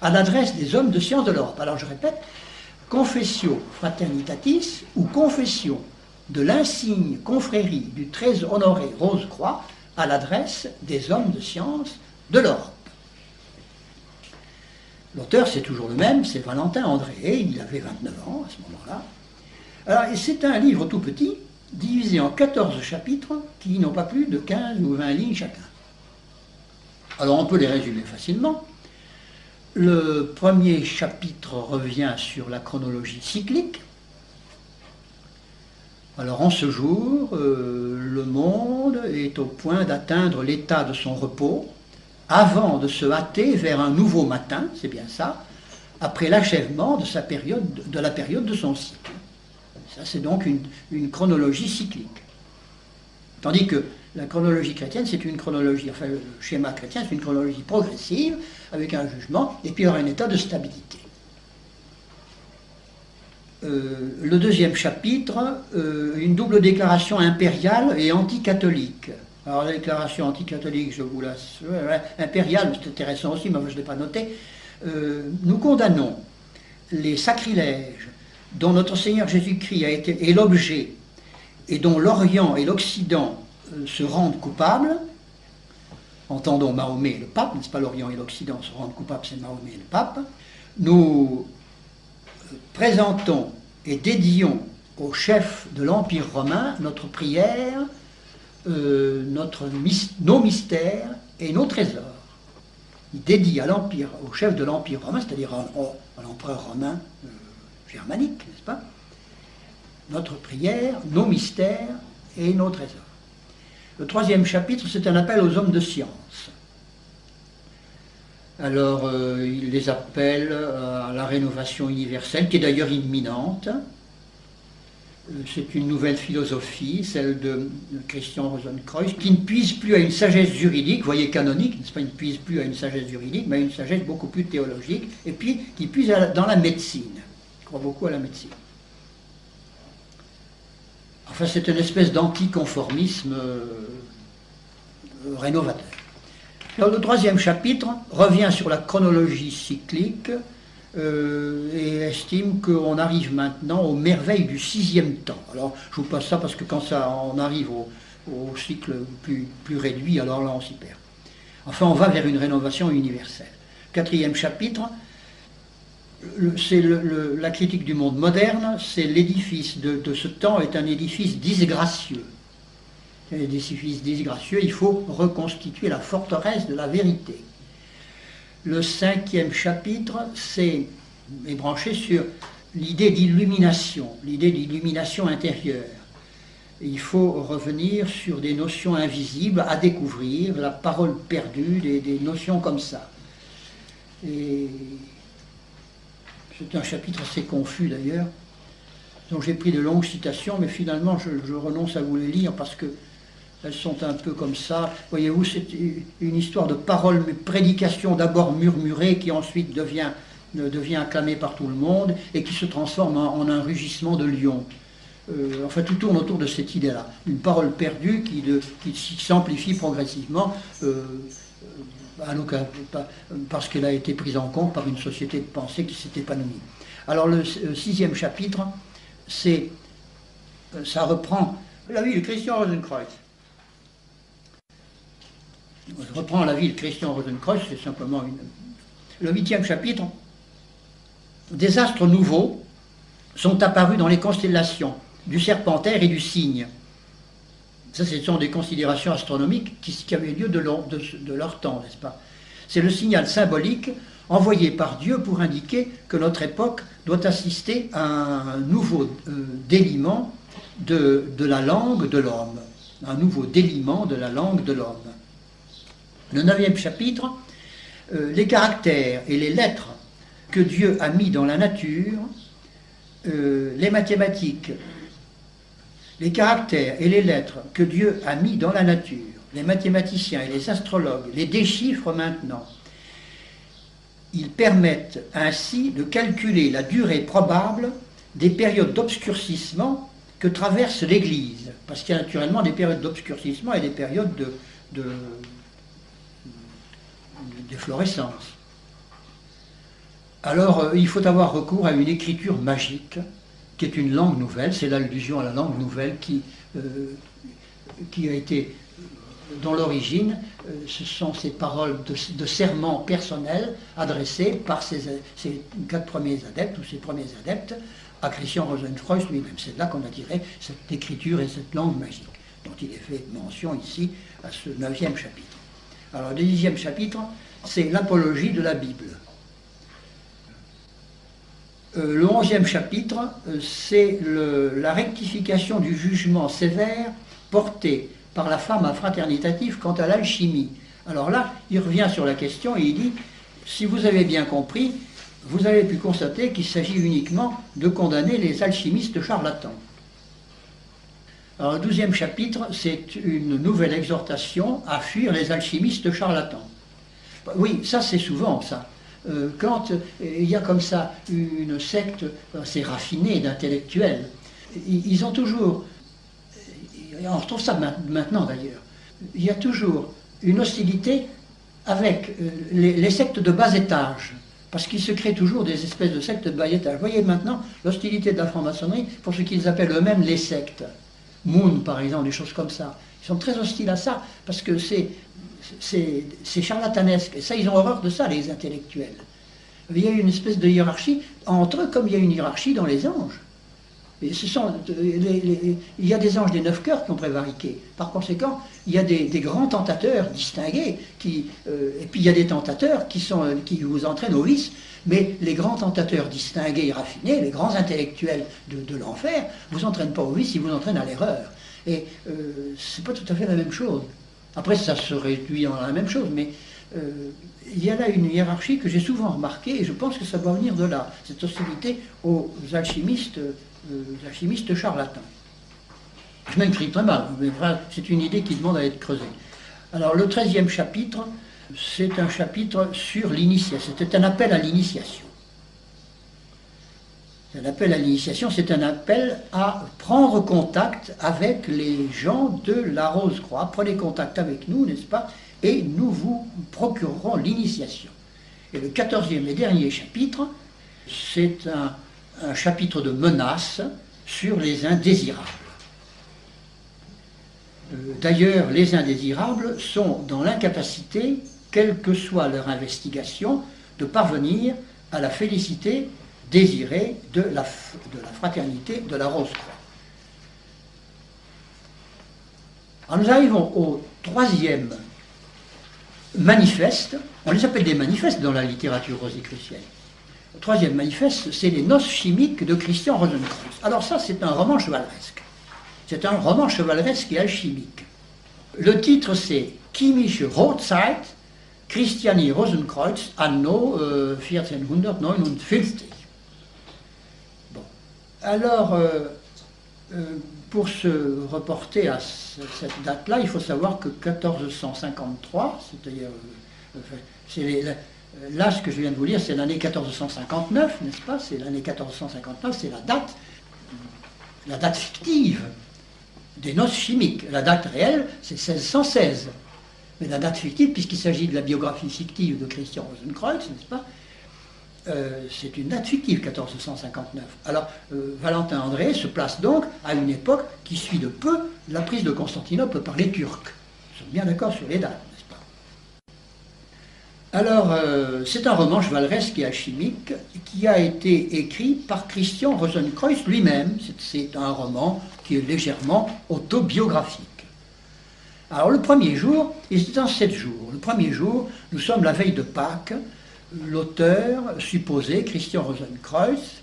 À l'adresse des hommes de science de l'Europe. Alors je répète, Confessio Fraternitatis, ou Confession de l'insigne confrérie du très honoré Rose-Croix, à l'adresse des hommes de science de l'Europe. L'auteur, c'est toujours le même, c'est Valentin André, il avait 29 ans à ce moment-là. Alors, c'est un livre tout petit, divisé en 14 chapitres, qui n'ont pas plus de 15 ou 20 lignes chacun. Alors, on peut les résumer facilement. Le premier chapitre revient sur la chronologie cyclique. Alors, en ce jour, le monde est au point d'atteindre l'état de son repos, avant de se hâter vers un nouveau matin, c'est bien ça, après l'achèvement de la période de son cycle. Ça, c'est donc une chronologie cyclique. Tandis que la chronologie chrétienne, c'est une chronologie, enfin le schéma chrétien, c'est une chronologie progressive, avec un jugement, et puis il y aura un état de stabilité. Le deuxième chapitre, une double déclaration impériale et anticatholique. Alors la déclaration anticatholique, je vous laisse, impériale, c'est intéressant aussi, mais je ne l'ai pas noté. Nous condamnons les sacrilèges dont notre Seigneur Jésus-Christ est l'objet et dont l'Orient et l'Occident se rendent coupables. Entendons Mahomet et le pape, n'est-ce pas? L'Orient et l'Occident se rendent coupables, c'est Mahomet et le pape. Nous présentons et dédions au chef de l'Empire romain notre prière, nos mystères et nos trésors. Il dédie à l'Empire, au chef de l'Empire romain, c'est-à-dire à l'empereur romain germanique, n'est-ce pas? Notre prière, nos mystères et nos trésors. Le troisième chapitre, c'est un appel aux hommes de science. Alors, il les appelle à la rénovation universelle, qui est d'ailleurs imminente. C'est une nouvelle philosophie, celle de Christian Rosenkreuz, qui ne puise plus à une sagesse juridique, vous voyez canonique, n'est-ce pas, il ne puise plus à une sagesse juridique, mais à une sagesse beaucoup plus théologique, et puis qui puise dans la médecine. Il croit beaucoup à la médecine. Enfin, c'est une espèce d'anticonformisme rénovateur. Alors, le troisième chapitre revient sur la chronologie cyclique et estime qu'on arrive maintenant aux merveilles du sixième temps. Alors, je vous passe ça parce que quand on arrive au cycle plus réduit, alors là, on s'y perd. Enfin, on va vers une rénovation universelle. Quatrième chapitre, c'est la critique du monde moderne, c'est l'édifice de ce temps est un édifice disgracieux. Un édifice disgracieux, il faut reconstituer la forteresse de la vérité. Le cinquième chapitre est branché sur l'idée d'illumination intérieure. Il faut revenir sur des notions invisibles à découvrir, la parole perdue, des notions comme ça. Et c'est un chapitre assez confus d'ailleurs, dont j'ai pris de longues citations, mais finalement je renonce à vous les lire parce que elles sont un peu comme ça. Voyez-vous, c'est une histoire de paroles, prédication d'abord murmurée, qui ensuite devient acclamée par tout le monde, et qui se transforme en un rugissement de lion. enfin tout tourne autour de cette idée-là. Une parole perdue qui s'amplifie progressivement parce qu'elle a été prise en compte par une société de pensée qui s'est épanouie. Alors le sixième chapitre, ça reprend la vie de Christian Rosenkreuz. Je reprends la vie de Christian Rosenkreuz, c'est simplement le huitième chapitre. Des astres nouveaux sont apparus dans les constellations du Serpentaire et du Cygne. Ça, ce sont des considérations astronomiques qui avaient lieu de leur temps, n'est-ce pas? C'est le signal symbolique envoyé par Dieu pour indiquer que notre époque doit assister à un nouveau déliement de la langue de l'homme. Un nouveau déliement de la langue de l'homme. Le neuvième chapitre, les caractères et les lettres que Dieu a mis dans la nature, les mathématiques, les caractères et les lettres que Dieu a mis dans la nature, les mathématiciens et les astrologues les déchiffrent maintenant. Ils permettent ainsi de calculer la durée probable des périodes d'obscurcissement que traverse l'Église. Parce qu'il y a naturellement des périodes d'obscurcissement et des périodes d'efflorescence. Alors, il faut avoir recours à une écriture magique, qui est une langue nouvelle, c'est l'allusion à la langue nouvelle qui a été, dans l'origine, ce sont ces paroles de serment personnel adressées par ces 4 premiers adeptes, ou ces premiers adeptes, à Christian Rosenkreuz lui-même. C'est là qu'on a tiré cette écriture et cette langue magique, dont il est fait mention ici à ce 9e chapitre. Alors, le 10e chapitre, c'est l'apologie de la Bible. Le 11e chapitre, c'est la rectification du jugement sévère porté par la femme fraternitative quant à l'alchimie. Alors là, il revient sur la question et il dit, si vous avez bien compris, vous avez pu constater qu'il s'agit uniquement de condamner les alchimistes charlatans. Alors le 12e chapitre, c'est une nouvelle exhortation à fuir les alchimistes charlatans. Oui, ça c'est souvent ça. Quand il y a comme ça une secte assez raffinée d'intellectuels, ils ont toujours, on retrouve ça maintenant d'ailleurs, il y a toujours une hostilité avec les sectes de bas étage, parce qu'il se crée toujours des espèces de sectes de bas étage. Vous voyez maintenant l'hostilité de la franc-maçonnerie pour ce qu'ils appellent eux-mêmes les sectes. Moon par exemple, des choses comme ça. Ils sont très hostiles à ça, parce que c'est charlatanesque. Et ça, ils ont horreur de ça, les intellectuels. Il y a une espèce de hiérarchie entre eux, comme il y a une hiérarchie dans les anges. Et il y a des anges des 9 cœurs qui ont prévariqué. Par conséquent, il y a des grands tentateurs distingués, et puis il y a des tentateurs qui vous entraînent au vice. Mais les grands tentateurs distingués et raffinés, les grands intellectuels de l'enfer, ne vous entraînent pas au vice, ils vous entraînent à l'erreur. Et c'est pas tout à fait la même chose. Après, ça se réduit en la même chose, mais il y a là une hiérarchie que j'ai souvent remarquée, et je pense que ça doit venir de là, cette hostilité aux alchimistes charlatans. Je m'exprime très mal, mais c'est une idée qui demande à être creusée. Alors, le 13e chapitre, c'est un chapitre sur l'initiation, c'est un appel à l'initiation. Un appel à l'initiation, c'est un appel à prendre contact avec les gens de la Rose-Croix. Prenez contact avec nous, n'est-ce pas? Et nous vous procurerons l'initiation. Et le 14e et dernier chapitre, c'est un chapitre de menaces sur les indésirables. D'ailleurs, les indésirables sont dans l'incapacité, quelle que soit leur investigation, de parvenir à la félicité désirée de la fraternité de la Rose-Croix. Alors nous arrivons au 3e manifeste. On les appelle des manifestes dans la littérature rosicrucienne. Le 3e manifeste, c'est les Noces chimiques de Christian Rosenkreuz. Alors ça, c'est un roman chevaleresque. C'est un roman chevaleresque et alchimique. Le titre, c'est Chemische Hochzeit Christiani Rosenkreuz anno 1459. Bon. Alors, pour se reporter à cette date-là, il faut savoir que 1453, c'est-à-dire, là, ce que je viens de vous lire, c'est l'année 1459, n'est-ce pas? C'est l'année 1459, c'est la date. la date fictive des noces chimiques. La date réelle, c'est 1616. Mais la date fictive, puisqu'il s'agit de la biographie fictive de Christian Rosenkreuz, n'est-ce pas, c'est une date fictive, 1459. Alors, Valentin André se place donc à une époque qui suit de peu la prise de Constantinople par les Turcs. Nous sommes bien d'accord sur les dates, n'est-ce pas? Alors, c'est un roman chevaleresque et alchimique qui a été écrit par Christian Rosenkreuz lui-même. C'est un roman qui est légèrement autobiographique. Alors, le premier jour, et c'est en 7 jours. Le premier jour, nous sommes la veille de Pâques. L'auteur supposé, Christian Rosenkreuz,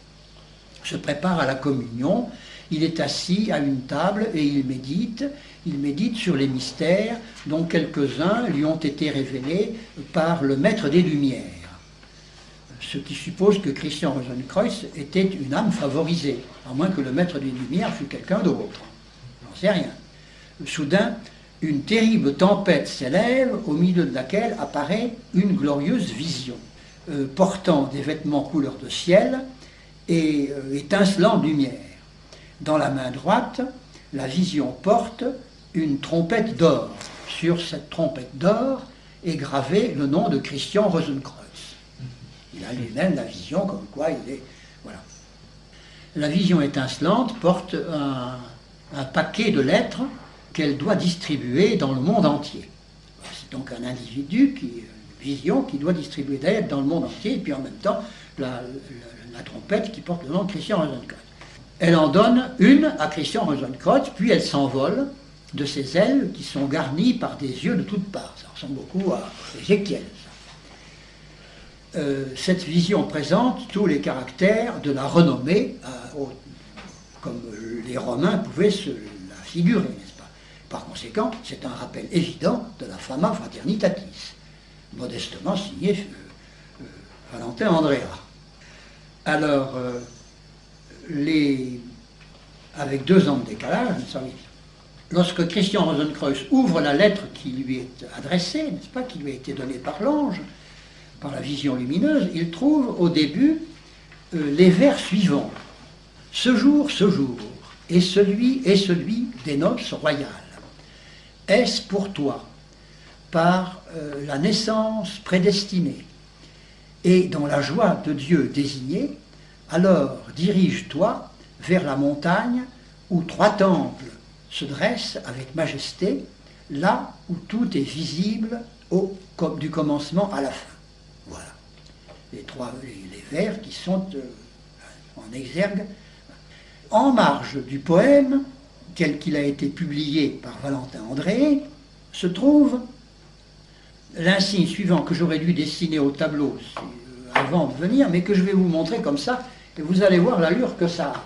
se prépare à la communion. Il est assis à une table et il médite sur les mystères dont quelques-uns lui ont été révélés par le maître des Lumières. Ce qui suppose que Christian Rosenkreuz était une âme favorisée, à moins que le maître des Lumières fût quelqu'un d'autre. J'en sais rien. Soudain, une terrible tempête s'élève, au milieu de laquelle apparaît une glorieuse vision, portant des vêtements couleur de ciel et étincelant de lumière. Dans la main droite, la vision porte une trompette d'or. Sur cette trompette d'or est gravé le nom de Christian Rosenkreuz. Il a lui-même la vision comme quoi il est... Voilà. La vision étincelante porte un paquet de lettres qu'elle doit distribuer dans le monde entier. C'est donc un individu, une vision, qui doit distribuer des lettres dans le monde entier, et puis en même temps la trompette qui porte le nom de Christian Rosenkreuz. Elle en donne une à Christian Rosenkreuz, puis elle s'envole de ses ailes qui sont garnies par des yeux de toutes parts. Ça ressemble beaucoup à Ézéchiel. Cette vision présente tous les caractères de la renommée, comme les Romains pouvaient se la figurer, n'est-ce pas? Par conséquent, c'est un rappel évident de la Fama Fraternitatis, modestement signé Valentin Andrea. Alors, avec 2 ans de décalage, lorsque Christian Rosenkreuz ouvre la lettre qui lui est adressée, n'est-ce pas, qui lui a été donnée par l'ange, par la vision lumineuse, il trouve au début les vers suivants. Ce jour, est celui des noces royales. Est-ce pour toi, par la naissance prédestinée, et dans la joie de Dieu désignée, alors dirige-toi vers la montagne où 3 temples se dressent avec majesté, là où tout est visible du commencement à la fin. Voilà. Les vers qui sont en exergue. En marge du poème, tel qu'il a été publié par Valentin André, se trouve l'insigne suivant que j'aurais dû dessiner au tableau avant de venir, mais que je vais vous montrer comme ça, et vous allez voir l'allure que ça a.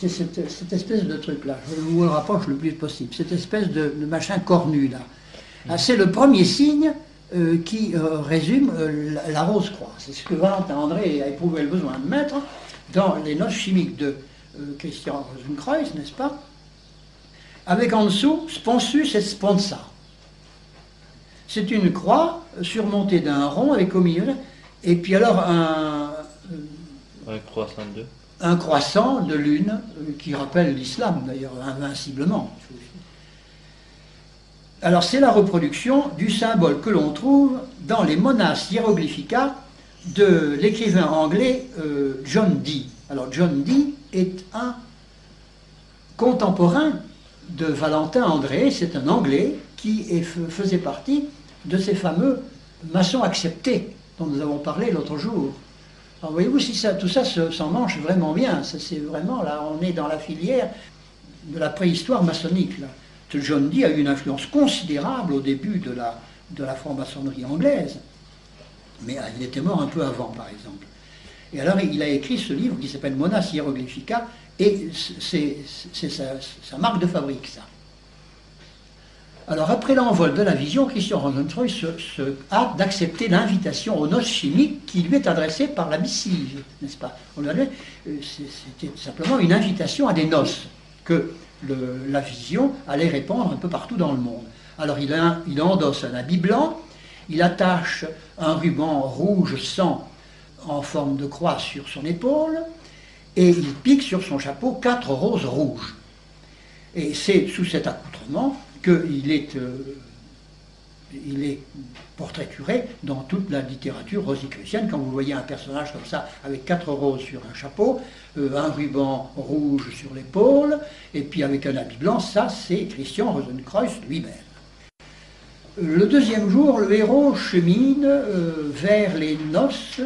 C'est cette espèce de truc-là, je vous le rapproche le plus possible, cette espèce de machin cornu là. C'est le premier signe qui résume la rose-croix. C'est ce que Valentin André a éprouvé le besoin de mettre dans les noces chimiques de Christian Rosenkreuz, n'est-ce pas? Avec en dessous, sponsus et sponsa. C'est une croix surmontée d'un rond avec au milieu, et puis alors un croissant de lune qui rappelle l'islam d'ailleurs invinciblement. Alors c'est la reproduction du symbole que l'on trouve dans les Monas Hieroglyphica de l'écrivain anglais John Dee. Alors John Dee est un contemporain de Valentin André, c'est un Anglais qui faisait partie de ces fameux maçons acceptés dont nous avons parlé l'autre jour. Alors voyez-vous, si tout ça s'en mange vraiment bien, c'est vraiment, là, on est dans la filière de la préhistoire maçonnique. Là. John Dee a eu une influence considérable au début de la franc-maçonnerie anglaise, mais il était mort un peu avant, par exemple. Et alors, il a écrit ce livre qui s'appelle Monas Hieroglyphica, et c'est sa marque de fabrique, ça. Alors, après l'envol de la vision, Christian Rosenkreuz se hâte d'accepter l'invitation aux noces chimiques qui lui est adressée par la missive, n'est-ce pas? C'était simplement une invitation à des noces que la vision allait répandre un peu partout dans le monde. Alors, il endosse un habit blanc, il attache un ruban rouge sang en forme de croix sur son épaule, et il pique sur son chapeau 4 roses rouges. Et c'est sous cet accoutrement qu'il est, il est portraituré dans toute la littérature rosicrucienne. Quand vous voyez un personnage comme ça, avec 4 roses sur un chapeau, un ruban rouge sur l'épaule, et puis avec un habit blanc, ça c'est Christian Rosenkreuz lui-même. Le deuxième jour, le héros chemine vers les noces,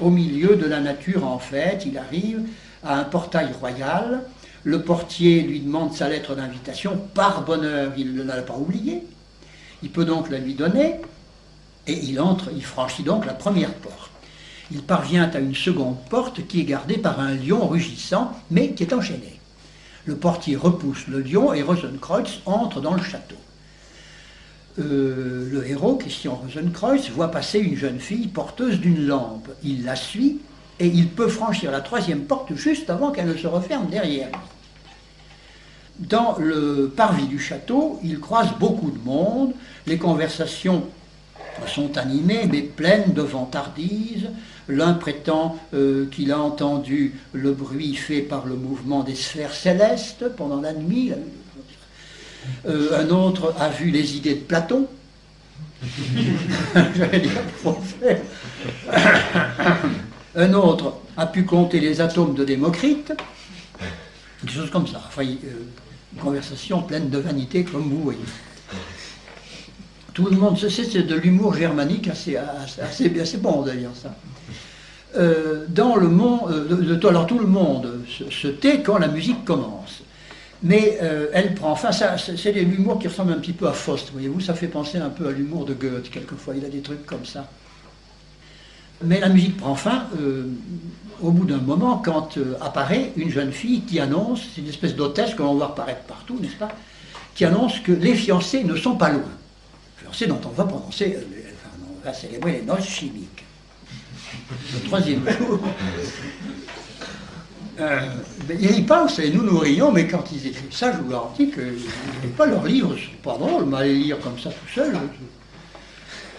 au milieu de la nature en fête. Il arrive à un portail royal. Le portier lui demande sa lettre d'invitation. Par bonheur, il ne l'a pas oubliée. Il peut donc la lui donner. Et il entre, il franchit donc la première porte. Il parvient à une seconde porte qui est gardée par un lion rugissant, mais qui est enchaîné. Le portier repousse le lion et Rosenkreuz entre dans le château. Le héros, Christian Rosenkreuz, voit passer une jeune fille porteuse d'une lampe. Il la suit et il peut franchir la troisième porte juste avant qu'elle ne se referme derrière lui. Dans le parvis du château, il croise beaucoup de monde. Les conversations sont animées mais pleines de vantardises. L'un prétend qu'il a entendu le bruit fait par le mouvement des sphères célestes pendant la nuit. Un autre a vu les idées de Platon. J'allais dire prophète. Un autre a pu compter les atomes de Démocrite. Des choses comme ça. Enfin, une conversation pleine de vanité, comme vous voyez. Tout le monde, c'est de l'humour germanique assez bon d'ailleurs, ça. Dans le monde, alors tout le monde se tait quand la musique commence. Mais elle prend, enfin c'est l'humour qui ressemble un petit peu à Faust, voyez-vous, ça fait penser un peu à l'humour de Goethe, quelquefois, il a des trucs comme ça. Mais la musique prend fin au bout d'un moment quand apparaît une jeune fille qui annonce, c'est une espèce d'hôtesse que l'on voit apparaître partout, n'est-ce pas, qui annonce que les fiancés ne sont pas loin. Fiancés dont on va prononcer, on va célébrer les noces chimiques. Le troisième jour. Ils pensent, et nous rions, mais quand ils écrivent ça, je vous garantis qu'ils n'ont pas leurs livres, c'est pas drôle, mais aller lire comme ça tout seul.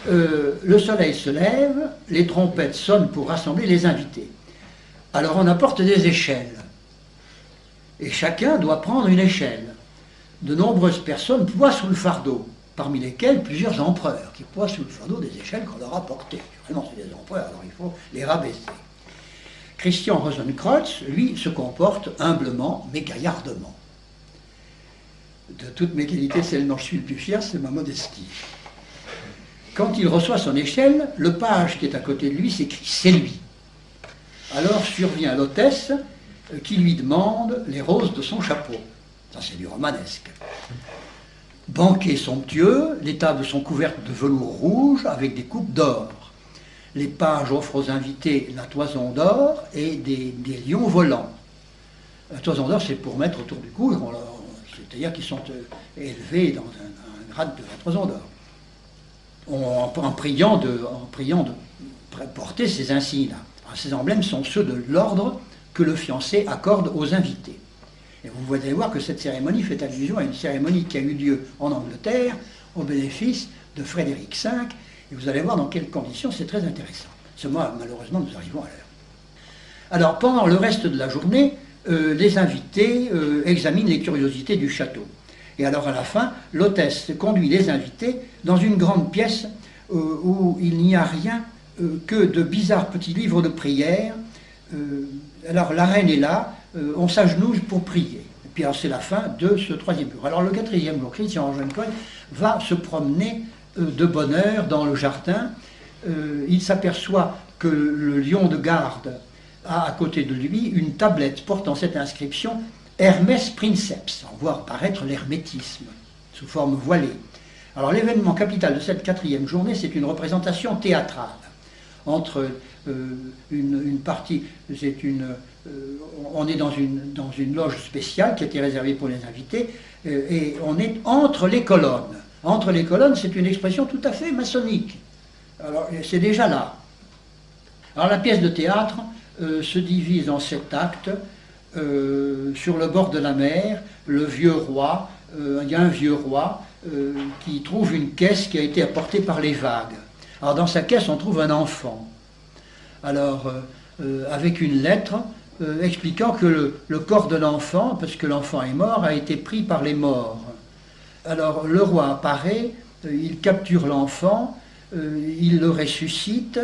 Le soleil se lève, les trompettes sonnent pour rassembler les invités. Alors on apporte des échelles, et chacun doit prendre une échelle. De nombreuses personnes poient sous le fardeau, parmi lesquelles plusieurs empereurs qui poient sous le fardeau des échelles qu'on leur a portées. Vraiment, c'est des empereurs, alors il faut les rabaisser. Christian Rosenkreuz, lui, se comporte humblement, mais gaillardement. De toutes mes qualités, celle dont je suis le plus fier, c'est ma modestie. Quand il reçoit son échelle, le page qui est à côté de lui s'écrie « c'est lui ». Alors survient l'hôtesse qui lui demande les roses de son chapeau. Ça, c'est du romanesque. Banquet somptueux, les tables sont couvertes de velours rouge avec des coupes d'or. Les pages offrent aux invités la toison d'or et des lions volants. La toison d'or, c'est pour mettre autour du cou, c'est-à-dire qu'ils sont élevés dans un grade de la toison d'or. En priant de porter ces insignes-là. Ces emblèmes sont ceux de l'ordre que le fiancé accorde aux invités. Et vous allez voir que cette cérémonie fait allusion à une cérémonie qui a eu lieu en Angleterre au bénéfice de Frédéric V. Et vous allez voir dans quelles conditions c'est très intéressant. Seulement, malheureusement, nous arrivons à l'heure. Alors, pendant le reste de la journée, les invités examinent les curiosités du château. Et alors, à la fin, l'hôtesse conduit les invités dans une grande pièce où il n'y a rien que de bizarres petits livres de prière. Alors, la reine est là, on s'agenouille pour prier. Et puis, alors, c'est la fin de ce troisième jour. Alors, le quatrième jour, Christian Rosenkreuz va se promener de bonne heure dans le jardin. Il s'aperçoit que le lion de garde a à côté de lui une tablette portant cette inscription « Hermès Princeps ». On voit apparaître l'hermétisme sous forme voilée. Alors l'événement capital de cette quatrième journée, c'est une représentation théâtrale. Entre une partie, on est dans une loge spéciale qui a été réservée pour les invités, et on est entre les colonnes. Entre les colonnes, c'est une expression tout à fait maçonnique. Alors, c'est déjà là. Alors, la pièce de théâtre se divise en 7 actes. Sur le bord de la mer, le vieux roi, il y a un vieux roi qui trouve une caisse qui a été apportée par les vagues. Alors, dans sa caisse, on trouve un enfant. Alors, avec une lettre expliquant que le corps de l'enfant, parce que l'enfant est mort, a été pris par les morts. Alors le roi apparaît, il capture l'enfant, il le ressuscite,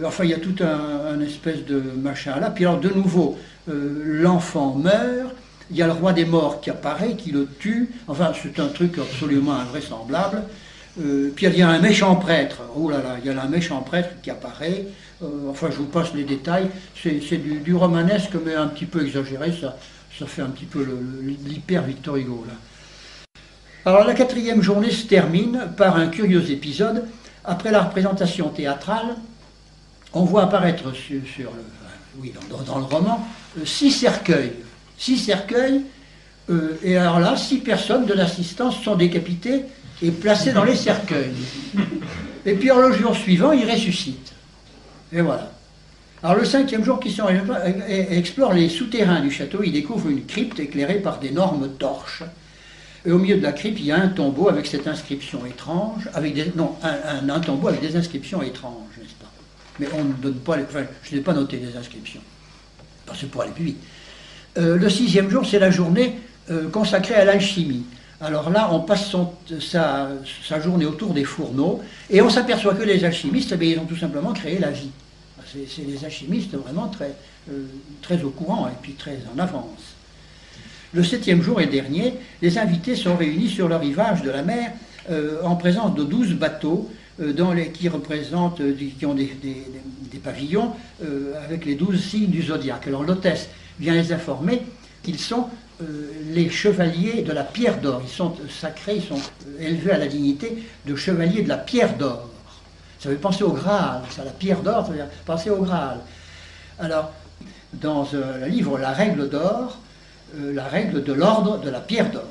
enfin il y a tout un espèce de machin là, puis alors de nouveau, l'enfant meurt, il y a le roi des morts qui apparaît, qui le tue, enfin c'est un truc absolument invraisemblable. Puis il y a un méchant prêtre, oh là là, il y a un méchant prêtre qui apparaît, enfin je vous passe les détails, c'est du romanesque mais un petit peu exagéré, ça fait un petit peu l'hyper Victor Hugo là. Alors la 4e journée se termine par un curieux épisode. Après la représentation théâtrale, on voit apparaître dans le roman 6 cercueils. 6 cercueils, et alors là, 6 personnes de l'assistance sont décapitées et placées dans les cercueils. Et puis alors, le jour suivant, ils ressuscitent. Et voilà. Alors le 5e jour, Christian explore les souterrains du château, il découvre une crypte éclairée par d'énormes torches. Et au milieu de la crypte, il y a un tombeau avec cette inscription étrange, un tombeau avec des inscriptions étranges, n'est-ce pas? Mais on ne donne pas, je n'ai pas noté les inscriptions, parce que pour aller plus vite. Le 6e jour, c'est la journée consacrée à l'alchimie. Alors là, on passe sa journée autour des fourneaux, et on s'aperçoit que les alchimistes, ils ont tout simplement créé la vie. C'est les alchimistes vraiment très au courant, et puis très en avance. Le 7e jour et dernier, les invités sont réunis sur le rivage de la mer en présence de 12 bateaux qui ont des pavillons avec les 12 signes du zodiaque. Alors l'hôtesse vient les informer qu'ils sont les chevaliers de la pierre d'or. Ils sont sacrés, ils sont élevés à la dignité de chevaliers de la pierre d'or. Ça veut penser au Graal, ça, la pierre d'or, ça veut dire penser au Graal. Alors, dans le livre La règle d'or, la règle de l'ordre de la pierre d'or.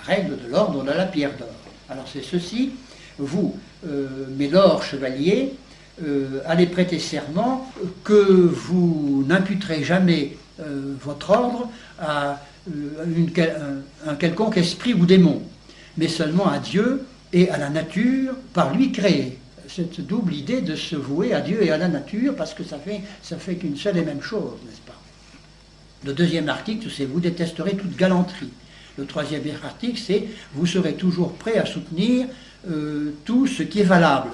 La règle de l'ordre de la pierre d'or. Alors c'est ceci, vous, mes chevaliers, allez prêter serment que vous n'imputerez jamais votre ordre à un quelconque esprit ou démon, mais seulement à Dieu et à la nature par lui créée. Cette double idée de se vouer à Dieu et à la nature, parce que ça fait qu'une seule et même chose, n'est-ce pas? Le 2e article, c'est « Vous détesterez toute galanterie ». Le 3e article, c'est « Vous serez toujours prêt à soutenir tout ce qui est valable ».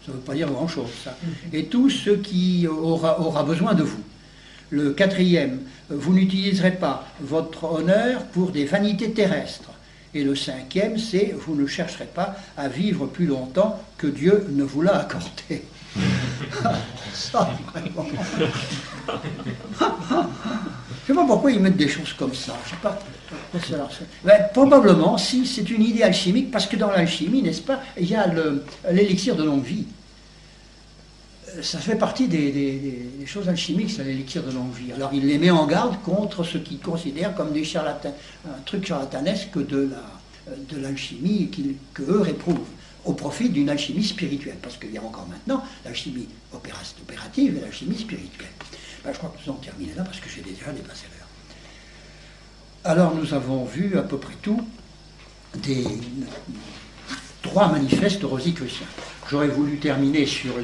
Ça ne veut pas dire grand-chose, ça. Et tout ce qui aura besoin de vous. Le 4e, vous n'utiliserez pas votre honneur pour des vanités terrestres. Et le 5e, c'est vous ne chercherez pas à vivre plus longtemps que Dieu ne vous l'a accordé. Ça, vraiment. Je ne sais pas pourquoi ils mettent des choses comme ça. Je sais pas. Ben, probablement, si c'est une idée alchimique, parce que dans l'alchimie, n'est-ce pas, il y a l'élixir de longue vie. Ça fait partie des choses alchimiques, ça, l'élixir de longue vie. Alors il les met en garde contre ce qu'ils considèrent comme des un truc charlatanesque de l'alchimie qu'eux réprouvent, au profit d'une alchimie spirituelle. Parce qu'il y a encore maintenant l'alchimie opérative et l'alchimie spirituelle. Ben, je crois que nous en terminons là parce que j'ai déjà dépassé l'heure. Alors nous avons vu à peu près tout des 3 manifestes rosicruciens. J'aurais voulu terminer sur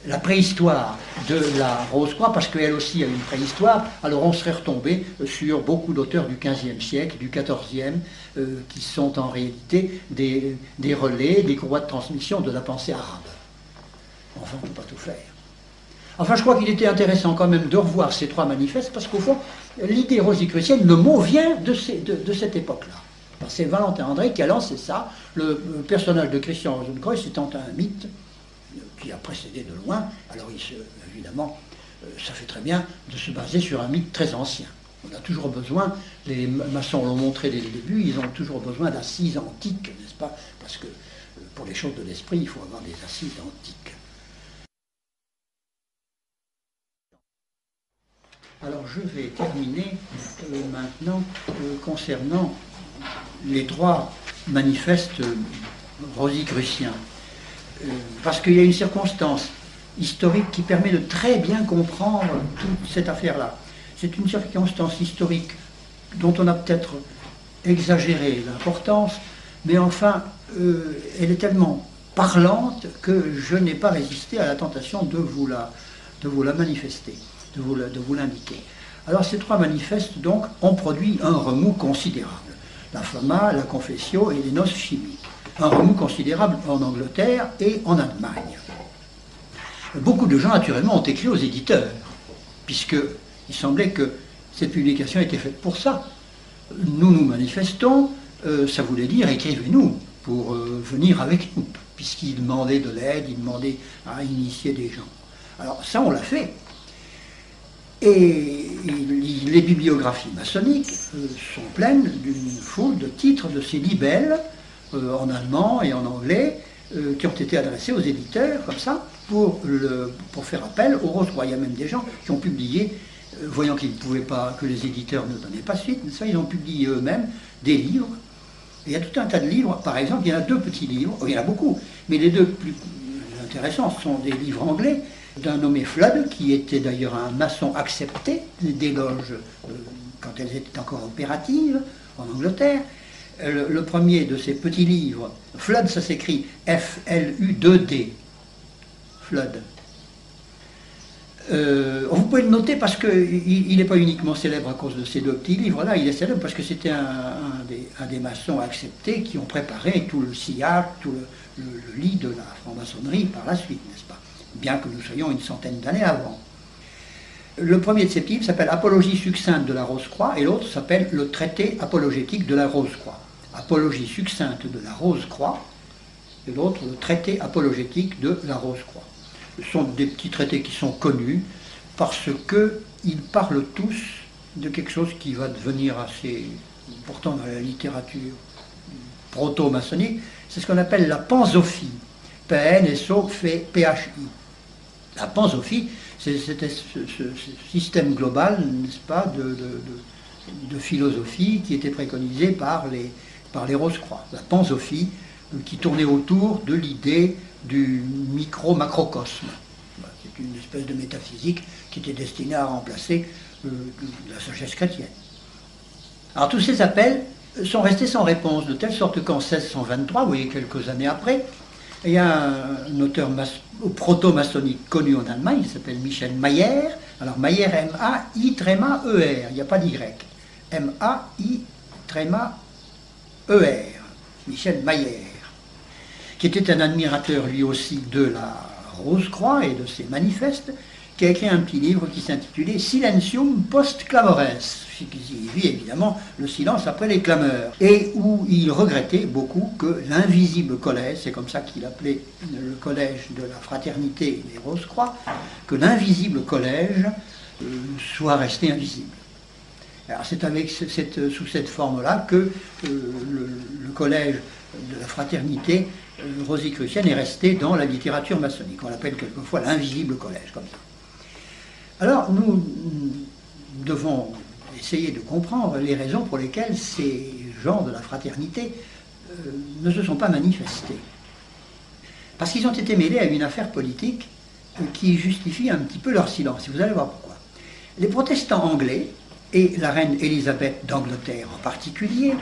la préhistoire de la Rose-Croix, parce qu'elle aussi a une préhistoire, alors on serait retombé sur beaucoup d'auteurs du XVe siècle, du XIVe, qui sont en réalité des relais, des courroies de transmission de la pensée arabe. Enfin, on ne peut pas tout faire. Enfin, je crois qu'il était intéressant quand même de revoir ces 3 manifestes, parce qu'au fond, l'idée rosicrucienne, le mot vient de cette époque-là. C'est Valentin André qui a lancé ça. Le personnage de Christian Rosenkreuz étant un mythe qui a précédé de loin, alors évidemment, ça fait très bien de se baser sur un mythe très ancien. On a toujours besoin, les maçons l'ont montré dès le début, ils ont toujours besoin d'assises antiques, n'est-ce pas? Parce que pour les choses de l'esprit, il faut avoir des assises antiques. Alors je vais terminer maintenant concernant les 3 manifestes rosicruciens. Parce qu'il y a une circonstance historique qui permet de très bien comprendre toute cette affaire-là. C'est une circonstance historique dont on a peut-être exagéré l'importance, mais enfin, elle est tellement parlante que je n'ai pas résisté à la tentation de vous la manifester. de vous l'indiquer. Alors ces 3 manifestes donc ont produit un remous considérable. La Fama, la Confessio et les noces chimiques. Un remous considérable en Angleterre et en Allemagne. Beaucoup de gens naturellement ont écrit aux éditeurs, puisqu'il semblait que cette publication était faite pour ça. Nous nous manifestons, ça voulait dire écrivez-nous pour venir avec nous, puisqu'ils demandaient de l'aide, ils demandaient à initier des gens. Alors ça on l'a fait. Et les bibliographies maçonniques sont pleines d'une foule de titres de ces libelles en allemand et en anglais qui ont été adressés aux éditeurs comme ça pour faire appel au Rose-Croix. Il y a même des gens qui ont publié, voyant qu'ils ne pouvaient pas, que les éditeurs ne donnaient pas suite, mais ça, ils ont publié eux-mêmes des livres. Et il y a tout un tas de livres. Par exemple, il y en a 2 petits livres, il y en a beaucoup, mais les 2 plus intéressants sont des livres anglais d'un nommé Flood, qui était d'ailleurs un maçon accepté des loges quand elles étaient encore opératives en Angleterre. Le premier de ces petits livres, Flood, ça s'écrit F-L-U-2-D, Flood. Vous pouvez le noter parce qu'il n'est pas uniquement célèbre à cause de ces 2 petits livres-là, il est célèbre parce que c'était un des maçons acceptés qui ont préparé tout le sillage, tout le lit de la franc-maçonnerie par la suite, n'est-ce pas? Bien que nous soyons une centaine d'années avant. Le premier de ces livres s'appelle Apologie succincte de la Rose-Croix et l'autre s'appelle Le traité apologétique de la Rose-Croix. Apologie succincte de la Rose-Croix et l'autre le traité apologétique de la Rose-Croix. Ce sont des petits traités qui sont connus parce qu'ils parlent tous de quelque chose qui va devenir assez important dans la littérature proto-maçonnique, c'est ce qu'on appelle la pansophie. P-N-S-O-P-H-I. La pansophie, c'est ce système global, n'est-ce pas, de philosophie qui était préconisé par les Rose-Croix. La pansophie qui tournait autour de l'idée du micro-macrocosme. C'est une espèce de métaphysique qui était destinée à remplacer la sagesse chrétienne. Alors tous ces appels sont restés sans réponse, de telle sorte qu'en 1623, vous voyez, quelques années après, il y a un auteur proto-maçonnique connu en Allemagne, il s'appelle Michel Mayer. Alors Mayer, M-A-I-E-R, il n'y a pas d'Y. M-A-I-E-R, Michel Mayer, qui était un admirateur lui aussi de la Rose-Croix et de ses manifestes, qui a écrit un petit livre qui s'intitulait Silentium post clamores, qui signifie évidemment le silence après les clameurs, et où il regrettait beaucoup que l'invisible collège, c'est comme ça qu'il appelait le collège de la fraternité des Rose-Croix, que l'invisible collège soit resté invisible. Alors c'est sous cette forme-là que le collège de la fraternité rosicrucienne est resté dans la littérature maçonnique. On l'appelle quelquefois l'invisible collège, comme ça. Alors nous devons essayer de comprendre les raisons pour lesquelles ces gens de la fraternité ne se sont pas manifestés. Parce qu'ils ont été mêlés à une affaire politique qui justifie un petit peu leur silence. Et vous allez voir pourquoi. Les protestants anglais, et la reine Élisabeth d'Angleterre en particulier,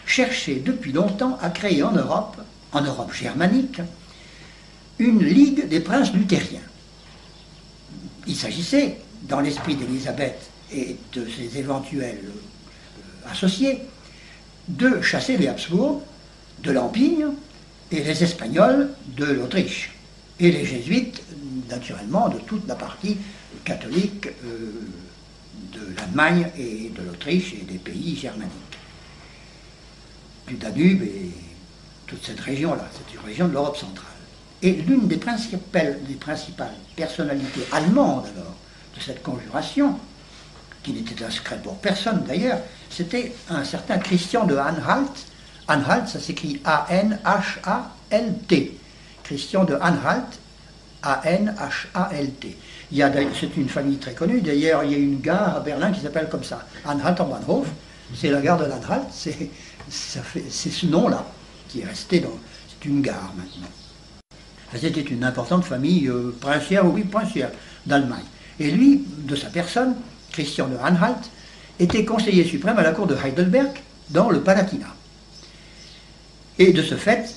cherchaient depuis longtemps à créer en Europe germanique, une ligue des princes luthériens. Il s'agissait, dans l'esprit d'Élisabeth et de ses éventuels associés, de chasser les Habsbourg de l'Empire et les Espagnols de l'Autriche, et les Jésuites, naturellement, de toute la partie catholique de l'Allemagne et de l'Autriche et des pays germaniques, du Danube et toute cette région-là, c'est une région de l'Europe centrale. Et l'une des principales personnalités allemandes alors de cette conjuration, qui n'était inscrite pour personne d'ailleurs, c'était un certain Christian de Anhalt. Anhalt, ça s'écrit A-N-H-A-L-T. Christian de Anhalt, A-N-H-A-L-T. C'est une famille très connue, d'ailleurs il y a une gare à Berlin qui s'appelle comme ça, Anhalt am Bahnhof, c'est la gare de l'Anhalt, c'est ce nom-là qui est resté dans... C'est une gare maintenant. C'était une importante famille princière, oui, princière d'Allemagne. Et lui, de sa personne, Christian de Anhalt, était conseiller suprême à la cour de Heidelberg, dans le Palatinat. Et de ce fait,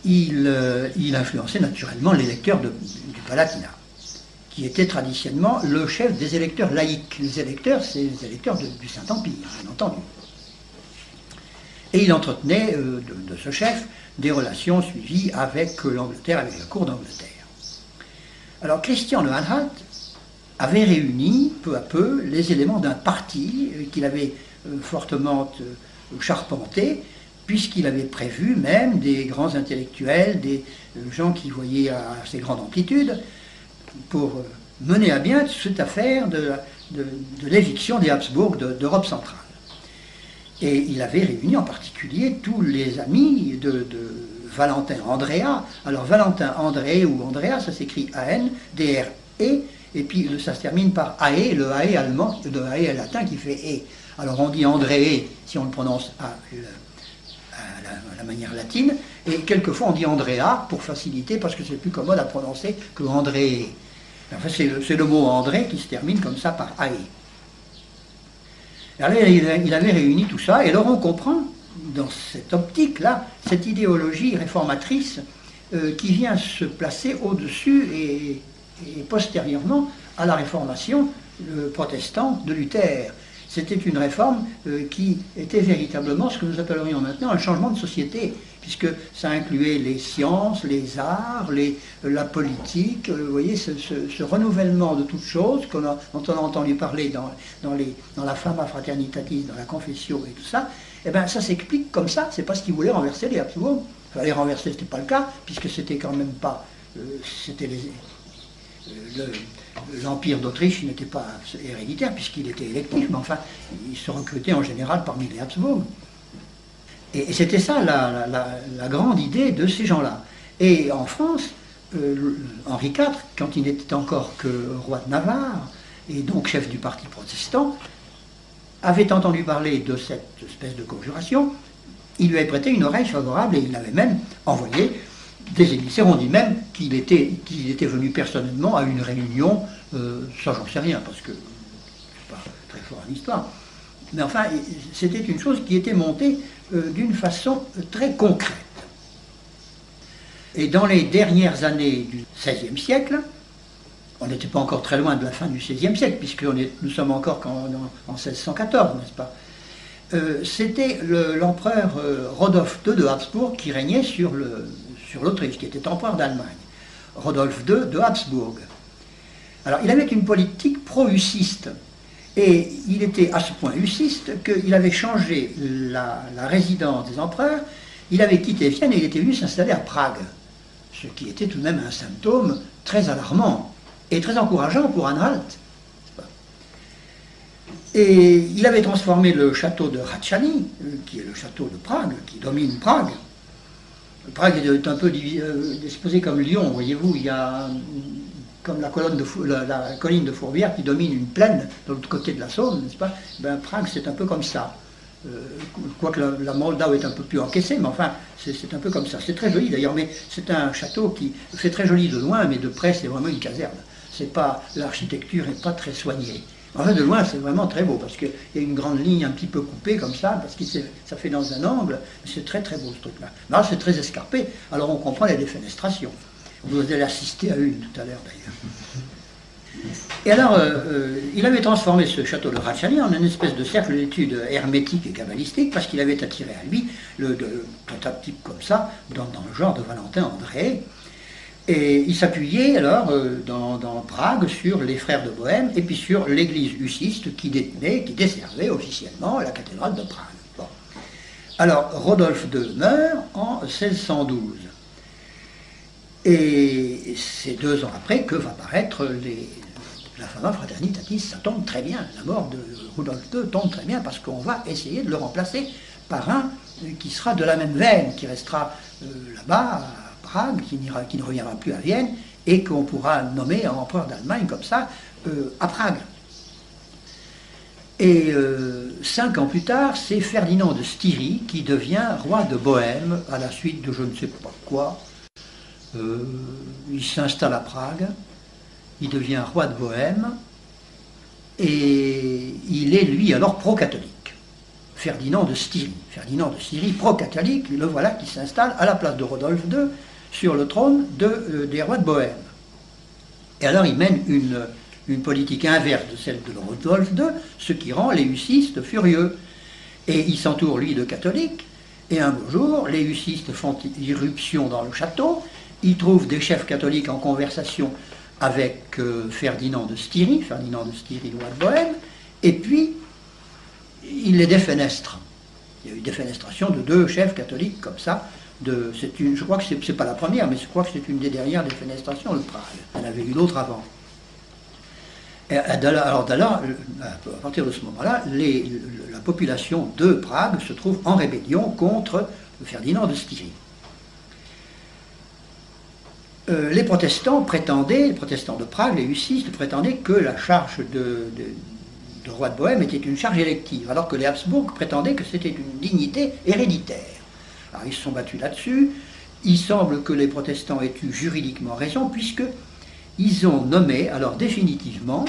il influençait naturellement les lecteurs du Palatinat, qui était traditionnellement le chef des électeurs laïcs. Les électeurs, c'est les électeurs du Saint-Empire, bien entendu. Et il entretenait de ce chef des relations suivies avec l'Angleterre, avec la cour d'Angleterre. Alors Christian de Anhalt avait réuni peu à peu les éléments d'un parti qu'il avait fortement charpenté, puisqu'il avait prévu même des grands intellectuels, des gens qui voyaient à assez grande amplitude, pour mener à bien cette affaire de l'éviction des Habsbourg d'Europe centrale. Et il avait réuni en particulier tous les amis de Valentin Andrea. Alors Valentin André ou Andrea, ça s'écrit A-N-D-R-E, et puis ça se termine par AE, le AE allemand, le AE latin qui fait E. Alors on dit André si on le prononce à la manière latine, et quelquefois on dit Andrea pour faciliter, parce que c'est plus commode à prononcer que André. Enfin, c'est le mot André qui se termine comme ça par AE. Alors il avait réuni tout ça, et alors on comprend, dans cette optique-là, cette idéologie réformatrice qui vient se placer au-dessus et postérieurement à la réformation protestante de Luther. C'était une réforme qui était véritablement ce que nous appellerions maintenant un changement de société, puisque ça incluait les sciences, les arts, la politique, vous voyez, ce renouvellement de toutes choses dont on a entendu parler dans la Fama Fraternitatis, dans la Confessio et tout ça. Eh bien, ça s'explique comme ça, c'est parce qu'ils voulaient renverser les Habsbourg. Enfin, les renverser, ce n'était pas le cas, puisque c'était quand même pas... c'était l'Empire d'Autriche n'était pas héréditaire, puisqu'il était électif, mais enfin, il se recrutait en général parmi les Habsbourg. Et c'était ça la grande idée de ces gens-là. Et en France, Henri IV, quand il n'était encore que roi de Navarre, et donc chef du parti protestant, avait entendu parler de cette espèce de conjuration. Il lui avait prêté une oreille favorable, et il avait même envoyé des émissaires. On dit même qu'il était venu personnellement à une réunion, ça j'en sais rien, parce que je ne suis pas très fort en histoire. Mais enfin, c'était une chose qui était montée d'une façon très concrète. Et dans les dernières années du XVIe siècle, on n'était pas encore très loin de la fin du XVIe siècle, puisque nous sommes encore en 1614, n'est-ce pas? C'était l'empereur Rodolphe II de Habsbourg qui régnait sur l'Autriche, qui était empereur d'Allemagne. Rodolphe II de Habsbourg. Alors, il avait une politique pro-hussiste. Et il était à ce point hussiste qu'il avait changé la résidence des empereurs. Il avait quitté Vienne et il était venu s'installer à Prague. Ce qui était tout de même un symptôme très alarmant et très encourageant pour Anhalt. Et il avait transformé le château de Hradčany, qui est le château de Prague, qui domine Prague. Prague est un peu disposé comme Lyon, voyez-vous, il y a comme la colline de Fourvière qui domine une plaine de l'autre côté de la Saône, n'est-ce pas? Ben, Prague, c'est un peu comme ça. Quoique la Moldau est un peu plus encaissée, mais enfin, c'est un peu comme ça. C'est très joli d'ailleurs, mais c'est un château qui fait très joli de loin, mais de près, c'est vraiment une caserne. L'architecture n'est pas très soignée. Enfin, de loin, c'est vraiment très beau, parce qu'il y a une grande ligne un petit peu coupée comme ça, parce que ça fait dans un angle, c'est très très beau ce truc-là. Là, c'est très escarpé, alors on comprend les défenestrations. Vous allez assister à une tout à l'heure d'ailleurs. Et alors, il avait transformé ce château de Hradčany en une espèce de cercle d'études hermétique et kabbalistique, parce qu'il avait attiré à lui un type comme ça, dans le genre de Valentin André. Et il s'appuyait alors dans Prague sur les frères de Bohême et puis sur l'église hussiste qui desservait officiellement la cathédrale de Prague. Bon. Alors, Rodolphe II meurt en 1612. Et c'est 2 ans après que va paraître la Fama Fraternitatis. Ça tombe très bien, la mort de Rodolphe II tombe très bien, parce qu'on va essayer de le remplacer par un qui sera de la même veine, qui restera là-bas, Prague, qui ne reviendra plus à Vienne, et qu'on pourra nommer empereur d'Allemagne comme ça, à Prague. Et 5 ans plus tard, c'est Ferdinand de Styrie qui devient roi de Bohême, à la suite de je ne sais pas quoi. Il s'installe à Prague, il devient roi de Bohême, et il est, lui, alors pro-catholique. Ferdinand de Styrie, pro-catholique, le voilà qui s'installe à la place de Rodolphe II, sur le trône des rois de Bohême. Et alors il mène une politique inverse de celle de Rodolphe II, ce qui rend les hussistes furieux. Et il s'entoure, lui, de catholiques, et un beau jour, les hussistes font irruption dans le château, ils trouvent des chefs catholiques en conversation avec Ferdinand de Styrie, roi de Bohême, et puis ils les défenestrent. Il y a eu défenestration de 2 chefs catholiques comme ça. Je crois que c'est pas la première, mais je crois que c'est une des dernières défenestrations de Prague. Il y en avait eu d'autres avant. Et alors, à partir de ce moment-là, la population de Prague se trouve en rébellion contre Ferdinand de Styrie. Les protestants de Prague, les hussistes, prétendaient que la charge de roi de Bohême était une charge élective, alors que les Habsbourg prétendaient que c'était une dignité héréditaire. Alors ils se sont battus là-dessus. Il semble que les protestants aient eu juridiquement raison, puisqu'ils ont nommé, alors définitivement,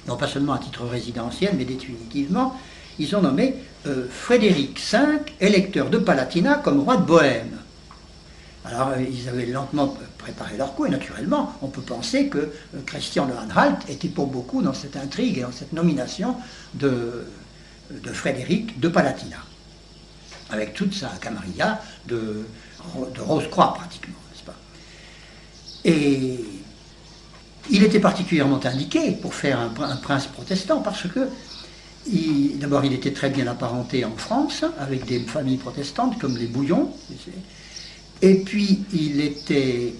non pas seulement à titre résidentiel, mais définitivement, ils ont nommé Frédéric V, électeur de Palatinat, comme roi de Bohême. Alors, ils avaient lentement préparé leur coup, et naturellement, on peut penser que Christian de Anhalt était pour beaucoup dans cette intrigue et dans cette nomination de Frédéric de Palatinat, avec toute sa camarilla de Rose-Croix, pratiquement, n'est-ce pas? Et il était particulièrement indiqué pour faire un prince protestant, parce que, d'abord, il était très bien apparenté en France, avec des familles protestantes, comme les Bouillons. Et puis, il était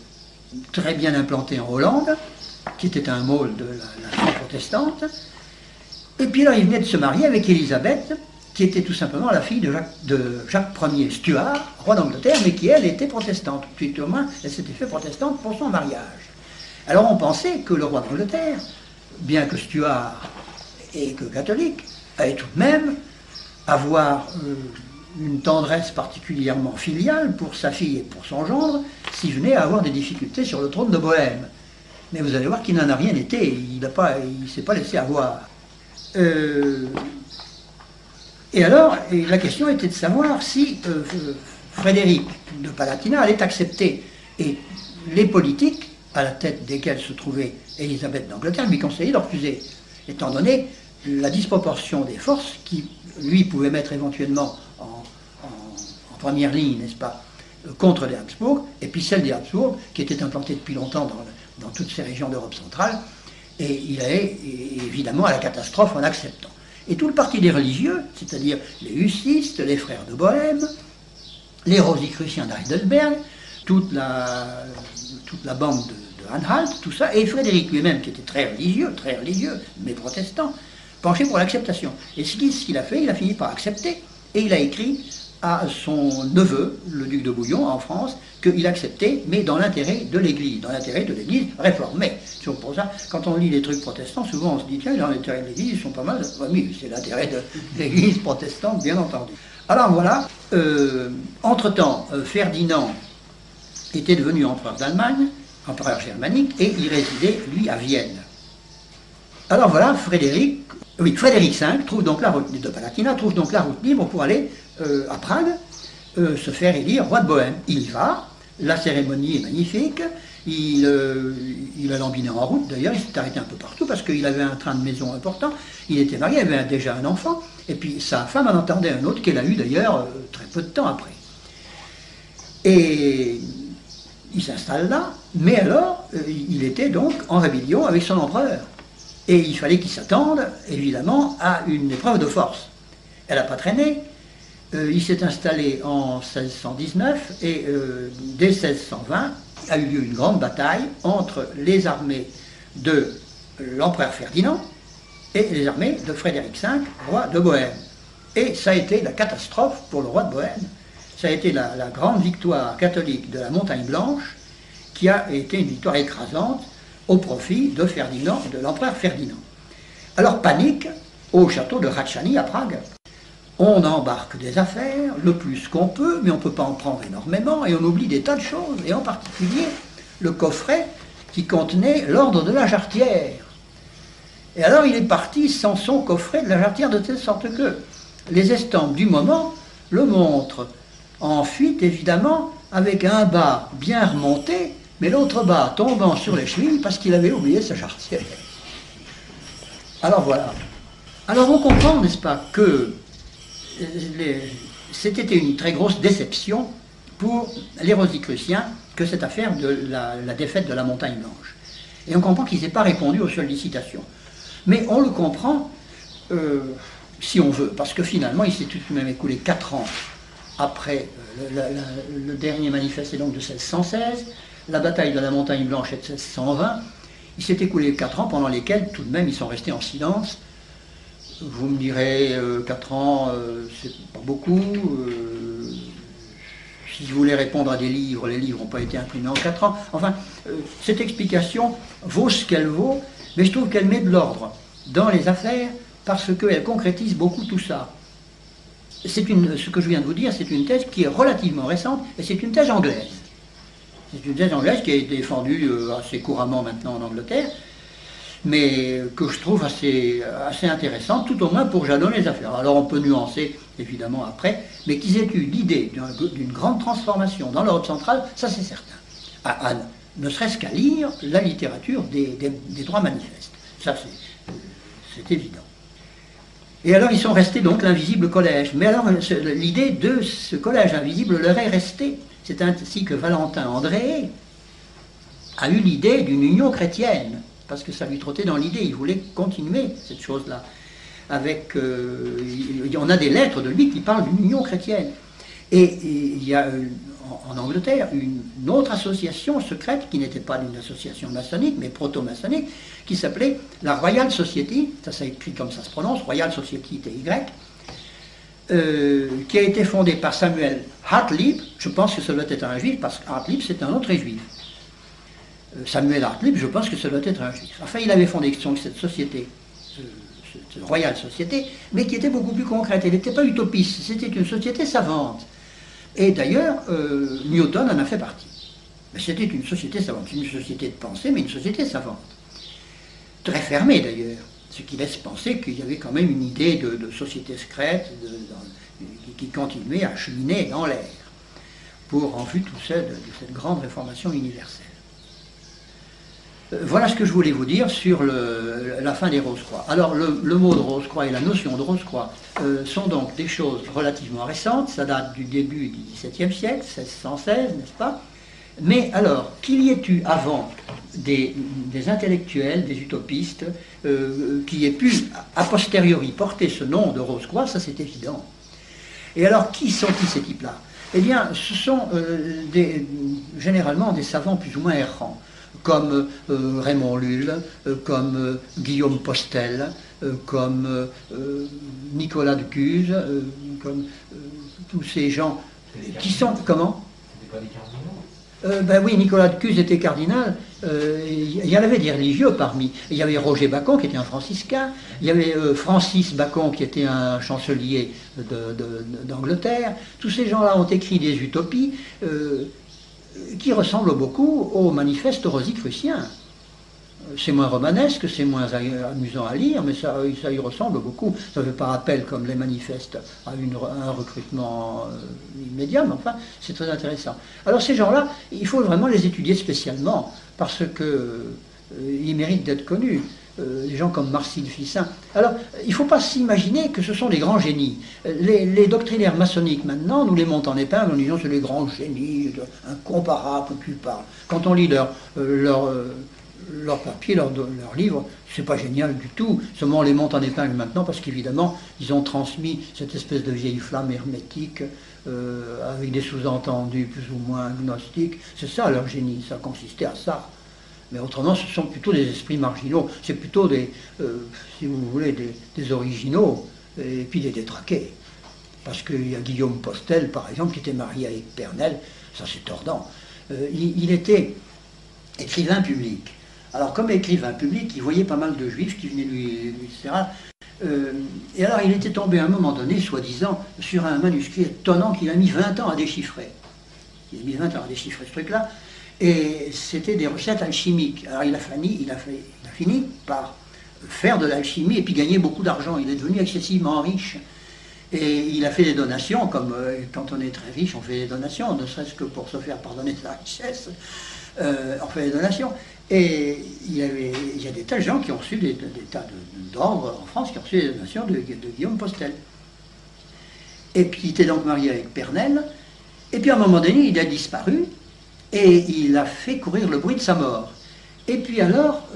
très bien implanté en Hollande, qui était un môle de la foi protestante. Et puis là, il venait de se marier avec Élisabeth, qui était tout simplement la fille de Jacques Ier Stuart, roi d'Angleterre, mais qui, elle, était protestante. Tout au moins, elle s'était fait protestante pour son mariage. Alors, on pensait que le roi d'Angleterre, bien que Stuart et que catholique, allait tout de même avoir une tendresse particulièrement filiale pour sa fille et pour son gendre, s'il venait à avoir des difficultés sur le trône de Bohême. Mais vous allez voir qu'il n'en a rien été, il ne s'est pas laissé avoir. Et alors, la question était de savoir si Frédéric de Palatinat allait accepter. Et les politiques, à la tête desquels se trouvait Élisabeth d'Angleterre, lui conseillaient de refuser, étant donné la disproportion des forces qui, lui, pouvait mettre éventuellement en première ligne, n'est-ce pas, contre les Habsbourg, et puis celle des Habsbourg, qui était implantée depuis longtemps dans toutes ces régions d'Europe centrale, et il est évidemment à la catastrophe en acceptant. Et tout le parti des religieux, c'est-à-dire les hussistes, les frères de Bohême, les rosicruciens d'Heidelberg, toute la bande de Anhalt, tout ça, et Frédéric lui-même, qui était très religieux, mais protestant, penchait pour l'acceptation. Et ce qu'il a fait, il a fini par accepter, et il a écrit à son neveu, le duc de Bouillon, en France, qu'il acceptait, mais dans l'intérêt de l'Église, réformée. Pour ça, quand on lit les trucs protestants, souvent on se dit, tiens, dans l'intérêt de l'Église, ils sont pas mal. Oui, c'est l'intérêt de l'Église protestante, bien entendu. Alors voilà, entre-temps, Ferdinand était devenu empereur d'Allemagne, empereur germanique, et il résidait, lui, à Vienne. Alors voilà, Frédéric V trouve donc la route de Palatinat, trouve donc la route libre pour aller à Prague, se faire élire roi de Bohême. Il y va, la cérémonie est magnifique, il a lambiné en route, d'ailleurs, il s'est arrêté un peu partout parce qu'il avait un train de maison important, il était marié, il avait déjà un enfant, et puis sa femme en entendait un autre qu'elle a eu d'ailleurs très peu de temps après. Et il s'installe là, mais alors, il était donc en rébellion avec son empereur. Et il fallait qu'il s'attende, évidemment, à une épreuve de force. Elle n'a pas traîné. Il s'est installé en 1619 et dès 1620 a eu lieu une grande bataille entre les armées de l'empereur Ferdinand et les armées de Frédéric V, roi de Bohême. Et ça a été la catastrophe pour le roi de Bohême. Ça a été la grande victoire catholique de la Montagne Blanche, qui a été une victoire écrasante au profit de Ferdinand, de l'empereur Ferdinand. Alors panique au château de Hradčany à Prague. On embarque des affaires, le plus qu'on peut, mais on ne peut pas en prendre énormément, et on oublie des tas de choses, et en particulier le coffret qui contenait l'ordre de la Jarretière. Et alors il est parti sans son coffret de la Jarretière, de telle sorte que les estampes du moment le montrent en fuite, évidemment, avec un bas bien remonté, mais l'autre bas tombant sur les chevilles parce qu'il avait oublié sa jarretière. Alors voilà. Alors on comprend, n'est-ce pas, que c'était une très grosse déception pour les Rosicruciens que cette affaire de la défaite de la Montagne Blanche. Et on comprend qu'ils n'aient pas répondu aux sollicitations. Mais on le comprend si on veut, parce que finalement il s'est tout de même écoulé 4 ans après le dernier manifeste est donc de 1616, la bataille de la Montagne Blanche est de 1620, il s'est écoulé 4 ans pendant lesquels tout de même ils sont restés en silence. Vous me direz, 4 ans, c'est pas beaucoup. Si je voulais répondre à des livres, les livres n'ont pas été imprimés en 4 ans. Enfin, cette explication vaut ce qu'elle vaut, mais je trouve qu'elle met de l'ordre dans les affaires parce qu'elle concrétise beaucoup tout ça. Ce que je viens de vous dire, c'est une thèse qui est relativement récente, et c'est une thèse anglaise. C'est une thèse anglaise qui a été défendue assez couramment maintenant en Angleterre, mais que je trouve assez intéressante, tout au moins pour jalonner les affaires. Alors on peut nuancer, évidemment, après, mais qu'ils aient eu l'idée d'une grande transformation dans l'Europe centrale, ça c'est certain. Ne serait-ce qu'à lire la littérature des droits manifestes. Ça c'est évident. Et alors ils sont restés donc l'invisible collège. Mais alors l'idée de ce collège invisible leur est restée. C'est ainsi que Valentin André a eu l'idée d'une union chrétienne, parce que ça lui trottait dans l'idée, il voulait continuer cette chose-là. On a des lettres de lui qui parlent d'une union chrétienne. Et il y a en Angleterre une autre association secrète, qui n'était pas une association maçonnique, mais proto-maçonnique, qui s'appelait la Royal Society, ça s'écrit comme ça se prononce, Royal Society TY, qui a été fondée par Samuel Hartlib. Je pense que ça doit être un juif, parce que Hartlib c'est un autre juif. Samuel Hartlib, je pense que ça doit être un juif. Enfin, il avait fondé cette société, cette Royal Société, mais qui était beaucoup plus concrète. Elle n'était pas utopiste, c'était une société savante. Et d'ailleurs, Newton en a fait partie. Mais c'était une société savante, une société de pensée, mais une société savante. Très fermée d'ailleurs, ce qui laisse penser qu'il y avait quand même une idée de société secrète qui continuait à cheminer dans l'air, en vue de cette grande réformation universelle. Voilà ce que je voulais vous dire sur la fin des Rose-Croix. Alors le mot de Rose-Croix et la notion de Rose-Croix sont donc des choses relativement récentes, ça date du début du XVIIe siècle, 1616, n'est-ce pas? Mais alors, qu'il y ait eu avant des intellectuels, des utopistes, qui aient pu a posteriori porter ce nom de Rose-Croix, ça c'est évident. Et alors, qui sont-ils ces types-là? Eh bien, ce sont généralement des savants plus ou moins errants, comme Raymond Lull, comme Guillaume Postel, comme Nicolas de Cuse, comme tous ces gens qui sont... Comment? C'était pas des cardinaux? Ben oui, Nicolas de Cuse était cardinal. Il y en avait des religieux parmi. Il y avait Roger Bacon qui était un franciscain, il y avait Francis Bacon qui était un chancelier d'Angleterre. Tous ces gens-là ont écrit des utopies qui ressemblent beaucoup aux manifestes rosicruciens. C'est moins romanesque, c'est moins amusant à lire, mais ça y ressemble beaucoup. Ça ne fait pas appel comme les manifestes à un recrutement immédiat, mais enfin, c'est très intéressant. Alors ces gens-là, il faut vraiment les étudier spécialement, parce qu'ils méritent d'être connus. Des gens comme Marcille Fissin. Alors, il ne faut pas s'imaginer que ce sont des grands génies. Les doctrinaires maçonniques, maintenant, nous les montent en épingle en disant que c'est les grands génies, incomparables, qui parlent. Quand on lit leur papier, leur livre, c'est pas génial du tout. Seulement on les monte en épingle maintenant parce qu'évidemment, ils ont transmis cette espèce de vieille flamme hermétique avec des sous-entendus plus ou moins gnostiques. C'est ça leur génie, ça consistait à ça. Mais autrement, ce sont plutôt des esprits marginaux. C'est plutôt si vous voulez, des originaux et puis des détraqués. Parce qu'il y a Guillaume Postel, par exemple, qui était marié avec Pernelle, ça c'est tordant. Il était écrivain public. Alors, comme écrivain public, il voyait pas mal de juifs qui venaient lui etc. Et alors, il était tombé à un moment donné, soi-disant, sur un manuscrit étonnant qu'il a mis 20 ans à déchiffrer. Il a mis 20 ans à déchiffrer ce truc-là. Et c'était des recettes alchimiques. Alors il a fini par faire de l'alchimie et puis gagner beaucoup d'argent. Il est devenu excessivement riche. Et il a fait des donations, comme quand on est très riche, on fait des donations, ne serait-ce que pour se faire pardonner sa richesse. enfin les donations. Et il y a des tas de gens qui ont reçu des tas d'ordres en France qui ont reçu des donations de Guillaume Postel. Et puis il était donc marié avec Pernelle, et puis à un moment donné, il a disparu, et il a fait courir le bruit de sa mort. Et puis alors,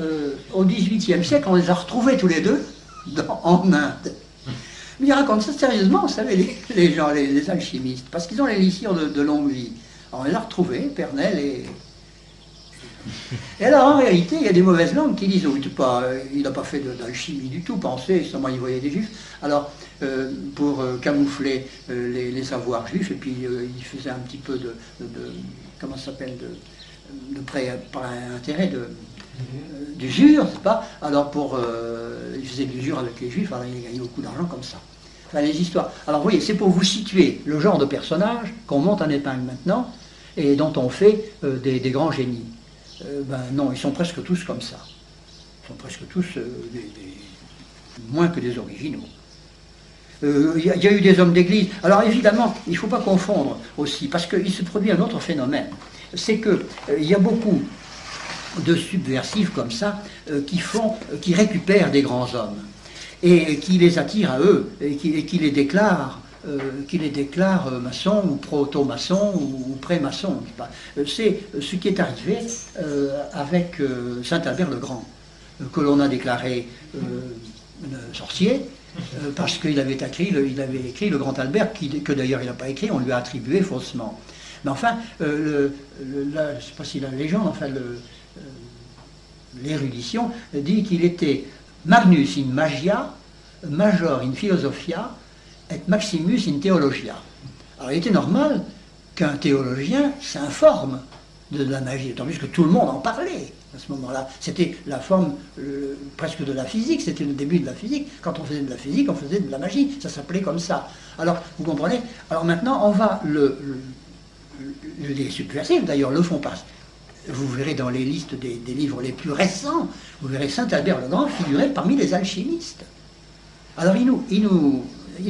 au XVIIIe siècle, on les a retrouvés tous les deux en Inde. Mais il raconte ça sérieusement, vous savez, les gens, les alchimistes, parce qu'ils ont l'élixir de longue vie. Alors on les a retrouvés, Pernelle et alors en réalité, il y a des mauvaises langues qui disent, oh, il n'a pas fait d'alchimie du tout, pensez, seulement il voyait des juifs. Alors, pour camoufler les savoirs juifs, et puis il faisait un petit peu comment ça s'appelle, de prêt par intérêt d'usure, c'est pas. Alors il faisait de l'usure avec les juifs, alors il a gagné beaucoup d'argent comme ça. Enfin, les histoires. Alors vous voyez, c'est pour vous situer le genre de personnage qu'on monte en épingle maintenant, et dont on fait des grands génies. Ben non, ils sont presque tous comme ça. Ils sont presque tous moins que des originaux. Il y a eu des hommes d'église. Alors évidemment, il ne faut pas confondre aussi, parce qu'il se produit un autre phénomène. C'est qu'il y a beaucoup de subversifs comme ça qui récupèrent des grands hommes et qui les attirent à eux et qui les déclarent maçons ou proto-maçons ou pré-maçons. C'est ce qui est arrivé avec Saint-Albert le Grand, que l'on a déclaré sorcier, parce qu'il avait écrit le Grand Albert, que d'ailleurs il n'a pas écrit, on lui a attribué faussement. Mais enfin, je ne sais pas si la légende, enfin l'érudition dit qu'il était Magnus in Magia, Major in Philosophia, et Maximus in Theologia. Alors il était normal qu'un théologien s'informe de la magie, d'autant plus que tout le monde en parlait à ce moment-là. C'était la forme presque de la physique, c'était le début de la physique. Quand on faisait de la physique, on faisait de la magie, ça s'appelait comme ça. Alors, vous comprenez? Alors maintenant, on va les subversifs, d'ailleurs, le font pas. Vous verrez dans les listes des livres les plus récents, vous verrez Saint-Albert le Grand figurer parmi les alchimistes. Alors il nous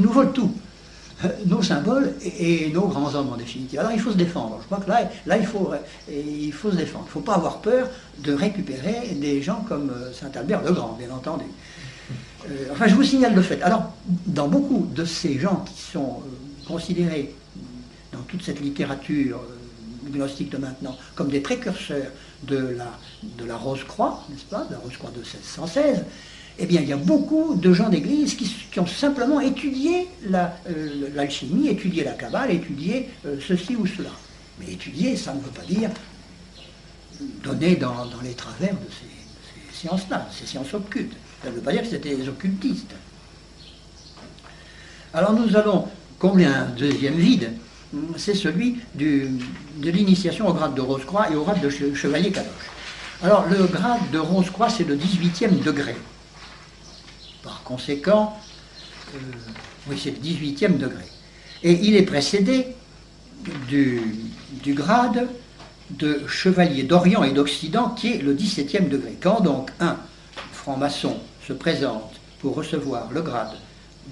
vole tout, nos symboles et nos grands hommes en définitive. Alors il faut se défendre. Je crois que là il faut se défendre. Il ne faut pas avoir peur de récupérer des gens comme Saint-Albert le Grand, bien entendu. Enfin, je vous signale le fait. Alors, dans beaucoup de ces gens qui sont considérés dans toute cette littérature gnostique de maintenant comme des précurseurs de la Rose-Croix, n'est-ce pas, de la Rose-Croix de 1616, eh bien, il y a beaucoup de gens d'église qui ont simplement étudié l'alchimie, étudié la Kabbale, étudié ceci ou cela. Mais étudier, ça ne veut pas dire donner dans les travers de ces sciences-là, ces sciences occultes. Ça ne veut pas dire que c'était des occultistes. Alors nous allons combler un deuxième vide, c'est celui de l'initiation au grade de Rose-Croix et au grade de chevalier Kadosh. Alors le grade de Rose-Croix, c'est le 18e degré. Par conséquent, oui, c'est le 18e degré. Et il est précédé du grade de chevalier d'Orient et d'Occident, qui est le 17e degré. Quand donc un franc-maçon se présente pour recevoir le grade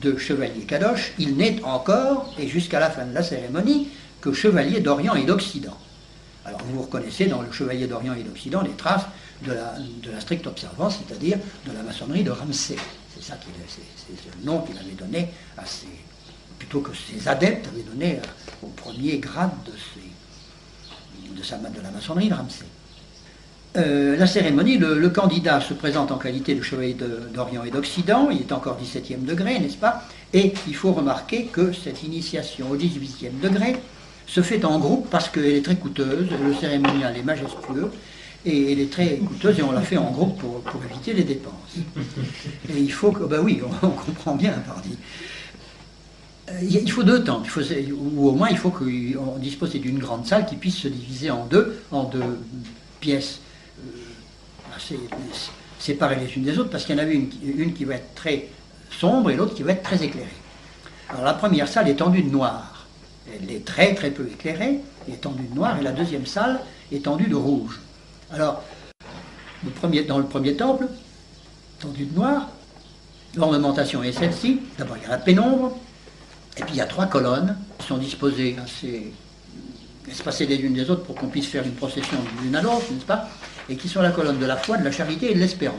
de chevalier Kadosh, il n'est encore, et jusqu'à la fin de la cérémonie, que chevalier d'Orient et d'Occident. Alors vous reconnaissez dans le chevalier d'Orient et d'Occident les traces de la stricte observance, c'est-à-dire de la maçonnerie de Ramsay. C'est ça c'est le nom qu'il avait donné à plutôt que ses adeptes avaient donné au premier grade de la maçonnerie de Ramsay. La cérémonie, le candidat se présente en qualité de chevalier d'Orient et d'Occident, il est encore 17e degré, n'est-ce pas? Et il faut remarquer que cette initiation au 18e degré se fait en groupe parce qu'elle est très coûteuse, le cérémonial est majestueux, et elle est très coûteuse et on la fait en groupe pour éviter les dépenses. Et il faut que, ben oui, on comprend bien, pardi. Il faut 2 temps, ou au moins il faut qu'on dispose d'une grande salle qui puisse se diviser en deux pièces assez séparées les unes des autres, parce qu'il y en a une qui va être très sombre et l'autre qui va être très éclairée. Alors la première salle est tendue de noir, elle est très très peu éclairée, elle est tendue de noir, et la deuxième salle est tendue de rouge. Alors, dans le premier temple, tendu de noir, l'ornementation est celle-ci. D'abord, il y a la pénombre, et puis il y a 3 colonnes qui sont disposées assez se passer les unes des autres pour qu'on puisse faire une procession l'une à l'autre, n'est-ce pas? Et qui sont la colonne de la foi, de la charité et de l'espérance.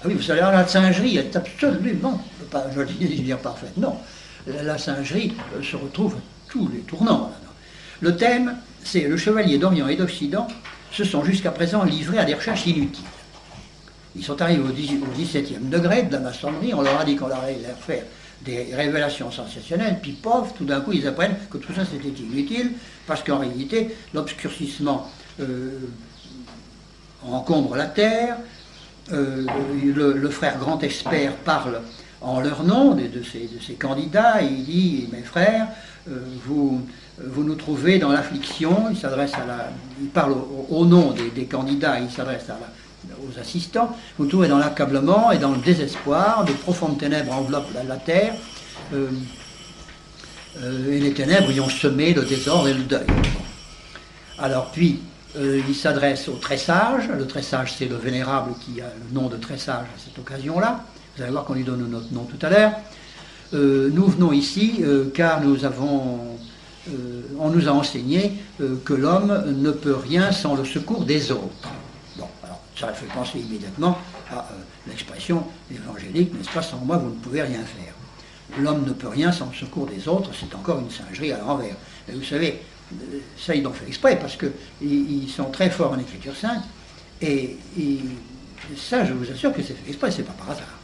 Ah oui, vous savez, la singerie est absolument, pas, je veux dire parfaite, non. La singerie se retrouve à tous les tournants. Là. Le thème, c'est le chevalier d'Orient et d'Occident se sont jusqu'à présent livrés à des recherches inutiles. Ils sont arrivés au 17e degré de la maçonnerie, on leur a dit qu'on allait leur faire des révélations sensationnelles, puis pof, tout d'un coup ils apprennent que tout ça c'était inutile, parce qu'en réalité, l'obscurcissement encombre la terre, le frère grand expert parle en leur nom de ces candidats, et il dit, mes frères, vous nous trouvez dans l'affliction, il parle au nom des candidats, il s'adresse aux assistants, vous nous trouvez dans l'accablement et dans le désespoir, de profondes ténèbres enveloppent la terre, et les ténèbres y ont semé le désordre et le deuil. Alors puis, il s'adresse aux très sages, le très sage c'est le vénérable qui a le nom de très sage à cette occasion-là, vous allez voir qu'on lui donne notre nom tout à l'heure. Nous venons ici car on nous a enseigné que l'homme ne peut rien sans le secours des autres. Bon, alors ça fait penser immédiatement à l'expression évangélique, n'est-ce pas, sans moi vous ne pouvez rien faire. L'homme ne peut rien sans le secours des autres, c'est encore une singerie à l'envers. Et vous savez, ça ils l'ont fait exprès parce qu'ils sont très forts en écriture sainte, et ça je vous assure que c'est fait exprès, c'est pas par hasard.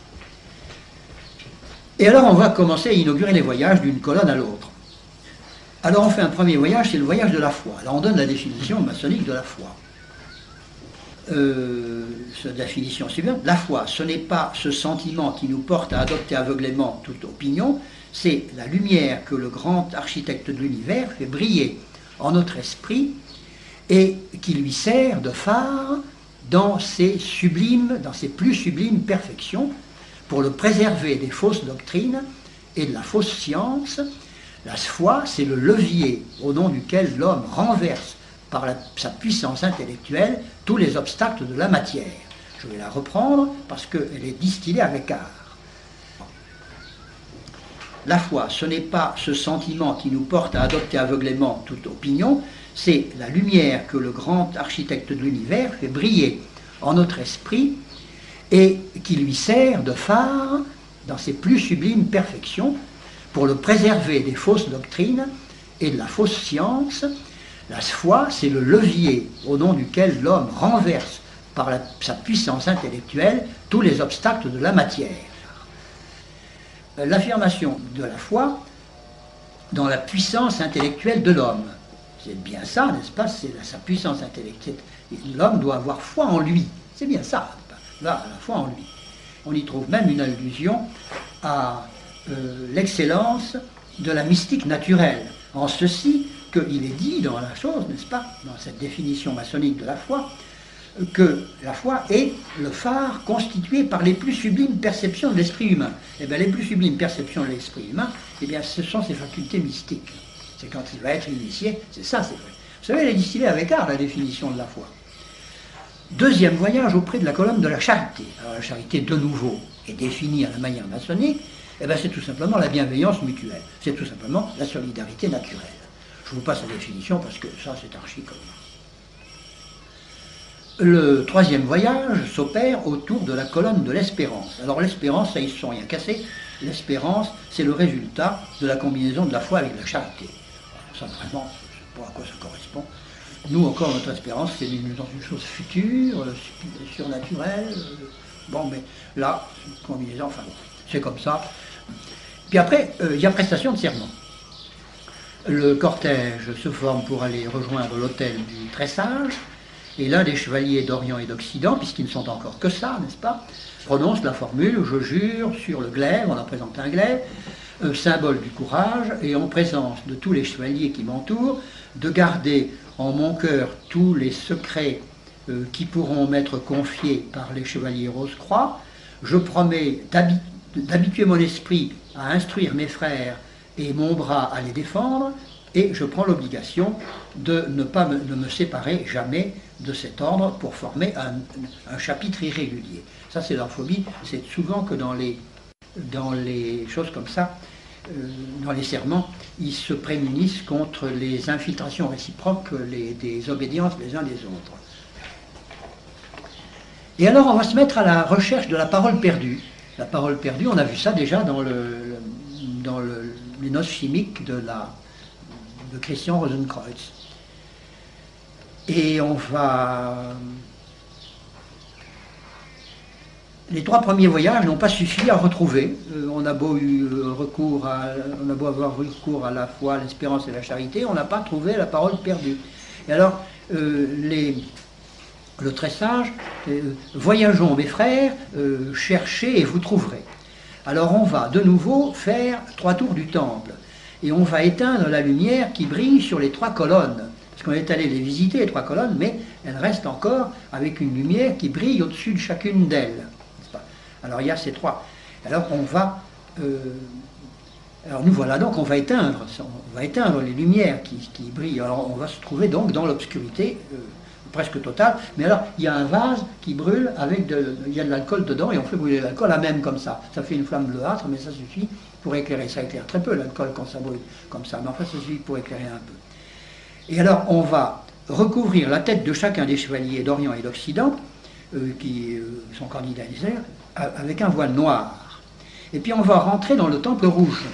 Et alors on va commencer à inaugurer les voyages d'une colonne à l'autre. Alors on fait un premier voyage, c'est le voyage de la foi. Alors on donne la définition maçonnique de la foi. Cette définition suivante, la foi, ce n'est pas ce sentiment qui nous porte à adopter aveuglément toute opinion, c'est la lumière que le grand architecte de l'univers fait briller en notre esprit et qui lui sert de phare dans ses plus sublimes perfections, pour le préserver des fausses doctrines et de la fausse science. La foi, c'est le levier au nom duquel l'homme renverse par sa puissance intellectuelle tous les obstacles de la matière. Je vais la reprendre parce qu'elle est distillée avec art. La foi, ce n'est pas ce sentiment qui nous porte à adopter aveuglément toute opinion, c'est la lumière que le grand architecte de l'univers fait briller en notre esprit et qui lui sert de phare dans ses plus sublimes perfections pour le préserver des fausses doctrines et de la fausse science. La foi, c'est le levier au nom duquel l'homme renverse par sa puissance intellectuelle tous les obstacles de la matière. L'affirmation de la foi dans la puissance intellectuelle de l'homme. C'est bien ça, n'est-ce pas? C'est sa puissance intellectuelle. L'homme doit avoir foi en lui. C'est bien ça. Là, la foi en lui. On y trouve même une allusion à l'excellence de la mystique naturelle, en ceci qu'il est dit dans la chose, n'est-ce pas, dans cette définition maçonnique de la foi, que la foi est le phare constitué par les plus sublimes perceptions de l'esprit humain. Et bien les plus sublimes perceptions de l'esprit humain, eh bien ce sont ses facultés mystiques. C'est quand il va être initié, c'est ça, c'est vrai. Vous savez, elle est distillée avec art, la définition de la foi. Deuxième voyage auprès de la colonne de la charité. Alors la charité, de nouveau, est définie à la manière maçonnique, et bien c'est tout simplement la bienveillance mutuelle. C'est tout simplement la solidarité naturelle. Je vous passe la définition parce que ça c'est archi commun. Le troisième voyage s'opère autour de la colonne de l'espérance. Alors l'espérance, ça ils se sont rien cassés. L'espérance, c'est le résultat de la combinaison de la foi avec la charité. Alors, ça vraiment, je ne sais pas à quoi ça correspond. Nous, encore, notre espérance, c'est dans une chose future, surnaturelle. Bon, mais là, c'est une combinaison, enfin, c'est comme ça. Puis après, il y a prestation de serment. Le cortège se forme pour aller rejoindre l'hôtel du Très Sage, et l'un des chevaliers d'Orient et d'Occident, puisqu'ils ne sont encore que ça, n'est-ce pas, prononce la formule « Je jure sur le glaive », on leur présente un glaive, symbole du courage, et en présence de tous les chevaliers qui m'entourent, de garder en mon cœur tous les secrets qui pourront m'être confiés par les chevaliers Rose-Croix. Je promets d'habituer mon esprit à instruire mes frères et mon bras à les défendre, et je prends l'obligation de ne me séparer jamais de cet ordre pour former un chapitre irrégulier. Ça c'est l'amphobie, c'est souvent que dans les choses comme ça, dans les serments, ils se prémunissent contre les infiltrations réciproques des obédiences les uns des autres. Et alors on va se mettre à la recherche de la parole perdue. La parole perdue, on a vu ça déjà dans les noces chimiques de Christian Rosenkreuz. Et on va... Les 3 premiers voyages n'ont pas suffi à retrouver. On a beau avoir recours à la foi, l'espérance et la charité, on n'a pas trouvé la parole perdue. Et alors, le très sage, voyageons mes frères, cherchez et vous trouverez. Alors on va de nouveau faire 3 tours du temple. Et on va éteindre la lumière qui brille sur les 3 colonnes. Parce qu'on est allé les visiter, les 3 colonnes, mais elles restent encore avec une lumière qui brille au-dessus de chacune d'elles. Alors il y a ces 3. Alors on va... alors nous voilà donc, on va éteindre les lumières qui brillent. Alors on va se trouver donc dans l'obscurité presque totale. Mais alors il y a un vase qui brûle il y a de l'alcool dedans et on fait brûler l'alcool à même comme ça. Ça fait une flamme bleuâtre, mais ça suffit pour éclairer. Ça éclaire très peu l'alcool quand ça brûle comme ça, mais enfin ça suffit pour éclairer un peu. Et alors on va recouvrir la tête de chacun des chevaliers d'Orient et d'Occident qui sont candidats avec un voile noir. Et puis on va rentrer dans le temple rouge.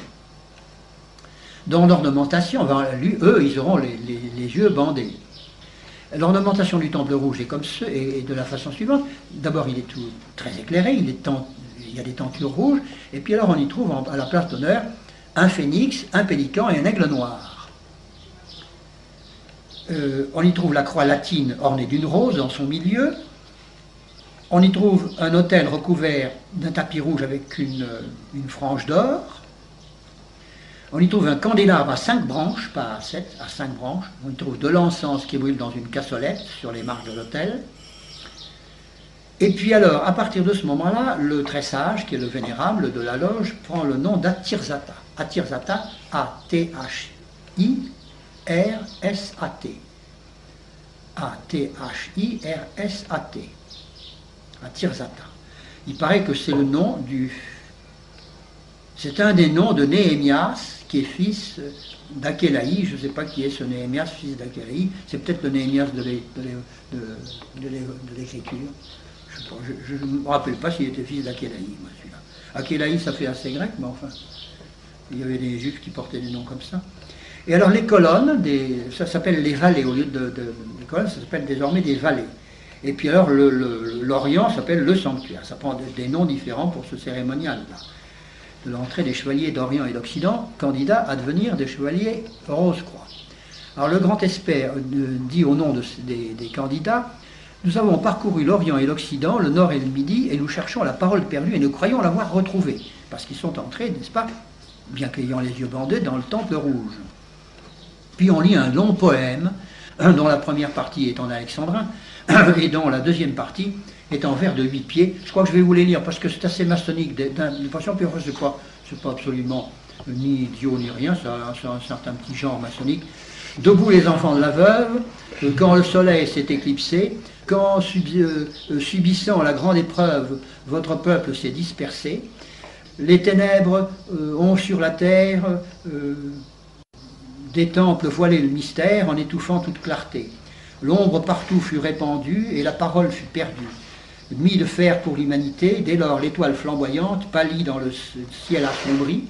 Dans l'ornementation, eux, ils auront les yeux bandés. L'ornementation du temple rouge est comme ce, et de la façon suivante. D'abord, il est tout très éclairé, il y a des tentures rouges, et puis alors on y trouve à la place d'honneur un phénix, un pélican et un aigle noir. On y trouve la croix latine ornée d'une rose dans son milieu. On y trouve un autel recouvert d'un tapis rouge avec une frange d'or. On y trouve un candélabre à 5 branches, pas à 7, à 5 branches. On y trouve de l'encens qui brûle dans une cassolette sur les marches de l'autel. Et puis alors, à partir de ce moment-là, le très sage, qui est le vénérable de la loge, prend le nom d'Atirzata. Atirzata, A-T-H-I-R-S-A-T. A-T-H-I-R-S-A-T. Atirzata. Il paraît que c'est le nom c'est un des noms de Néhémias, qui est fils d'Akélaï. Je ne sais pas qui est ce Néhémias, fils d'Akélaï. C'est peut-être le Néhémias de l'écriture. Je ne me rappelle pas s'il était fils d'Akélaï, moi, celui-là. Akélaï, ça fait assez grec, mais enfin, il y avait des juifs qui portaient des noms comme ça. Et alors les colonnes, ça s'appelle les vallées, au lieu de colonnes, ça s'appelle désormais des vallées. Et puis alors l'Orient s'appelle le sanctuaire. Ça prend des noms différents pour ce cérémonial-là. De l'entrée des chevaliers d'Orient et d'Occident, candidats à devenir des chevaliers Rose-Croix. Alors le grand expert dit au nom des candidats: nous avons parcouru l'Orient et l'Occident, le Nord et le Midi, et nous cherchons la parole perdue et nous croyons l'avoir retrouvée. Parce qu'ils sont entrés, n'est-ce pas, bien qu'ayant les yeux bandés, dans le temple rouge. Puis on lit un long poème, dont la première partie est en alexandrin, et dont la deuxième partie est en vers de 8 pieds. Je crois que je vais vous les lire parce que c'est assez maçonnique d'impression, puis c'est pas absolument ni idiot ni rien, c'est un certain petit genre maçonnique. Debout les enfants de la veuve, quand le soleil s'est éclipsé, quand subissant la grande épreuve, votre peuple s'est dispersé, les ténèbres ont sur la terre des temples voilé le mystère en étouffant toute clarté. L'ombre partout fut répandue et la parole fut perdue. Mis de fer pour l'humanité, dès lors l'étoile flamboyante pâlit dans le ciel assombri,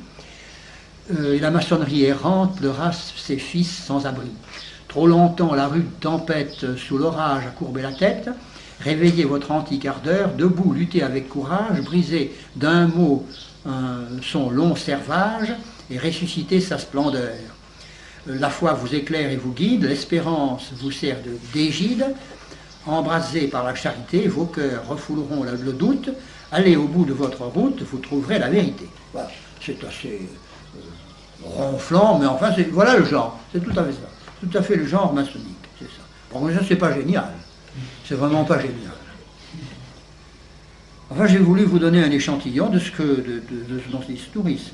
et la maçonnerie errante pleura ses fils sans abri. Trop longtemps la rude tempête sous l'orage a courbé la tête. Réveillez votre antique ardeur, debout luttez avec courage, brisez d'un mot son long servage et ressuscitez sa splendeur. La foi vous éclaire et vous guide, l'espérance vous sert d'égide. Embrasés par la charité, vos cœurs refouleront le doute. Allez au bout de votre route, vous trouverez la vérité. Voilà. C'est assez ronflant, mais enfin, voilà le genre. C'est tout à fait ça. Tout à fait le genre maçonnique, c'est ça. Bon, ça, c'est pas génial. C'est vraiment pas génial. Enfin, j'ai voulu vous donner un échantillon de ce dont ils se nourrissent.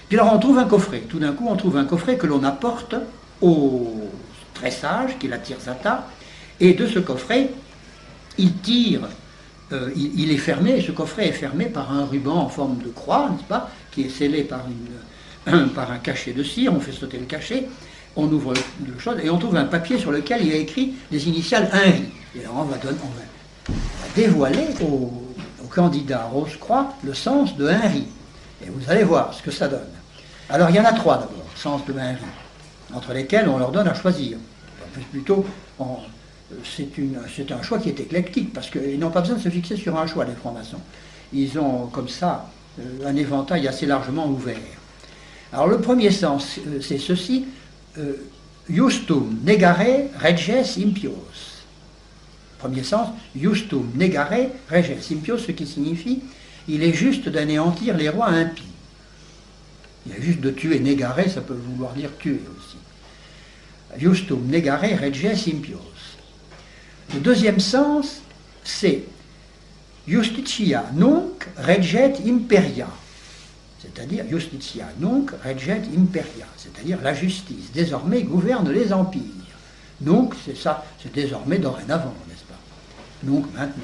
Puis alors, on trouve un coffret. Tout d'un coup, on trouve un coffret que l'on apporte au très sage, qui est la Tirzata. Et de ce coffret, il tire, il est fermé, ce coffret est fermé par un ruban en forme de croix, n'est-ce pas, qui est scellé par par un cachet de cire, on fait sauter le cachet, on ouvre le chose et on trouve un papier sur lequel il y a écrit les initiales Henri. Et alors on va dévoiler au candidat Rose-Croix le sens de Henri. Et vous allez voir ce que ça donne. Alors il y en a 3 d'abord, sens de Henri, entre lesquels on leur donne à choisir. Plutôt, c'est un choix qui est éclectique, parce qu'ils n'ont pas besoin de se fixer sur un choix, les francs-maçons. Ils ont comme ça un éventail assez largement ouvert. Alors le premier sens, c'est ceci, justum negare reges impios. Premier sens, justum negare reges impios, ce qui signifie il est juste d'anéantir les rois impies. Il est juste de tuer, negare, ça peut vouloir dire tuer aussi. Justum negare reges impios. Le deuxième sens, c'est justitia nunc reget imperia. C'est-à-dire justitia nunc reget imperia, c'est-à-dire la justice désormais gouverne les empires. Nunc, c'est ça, c'est désormais dorénavant, n'est-ce pas? Nunc, maintenant.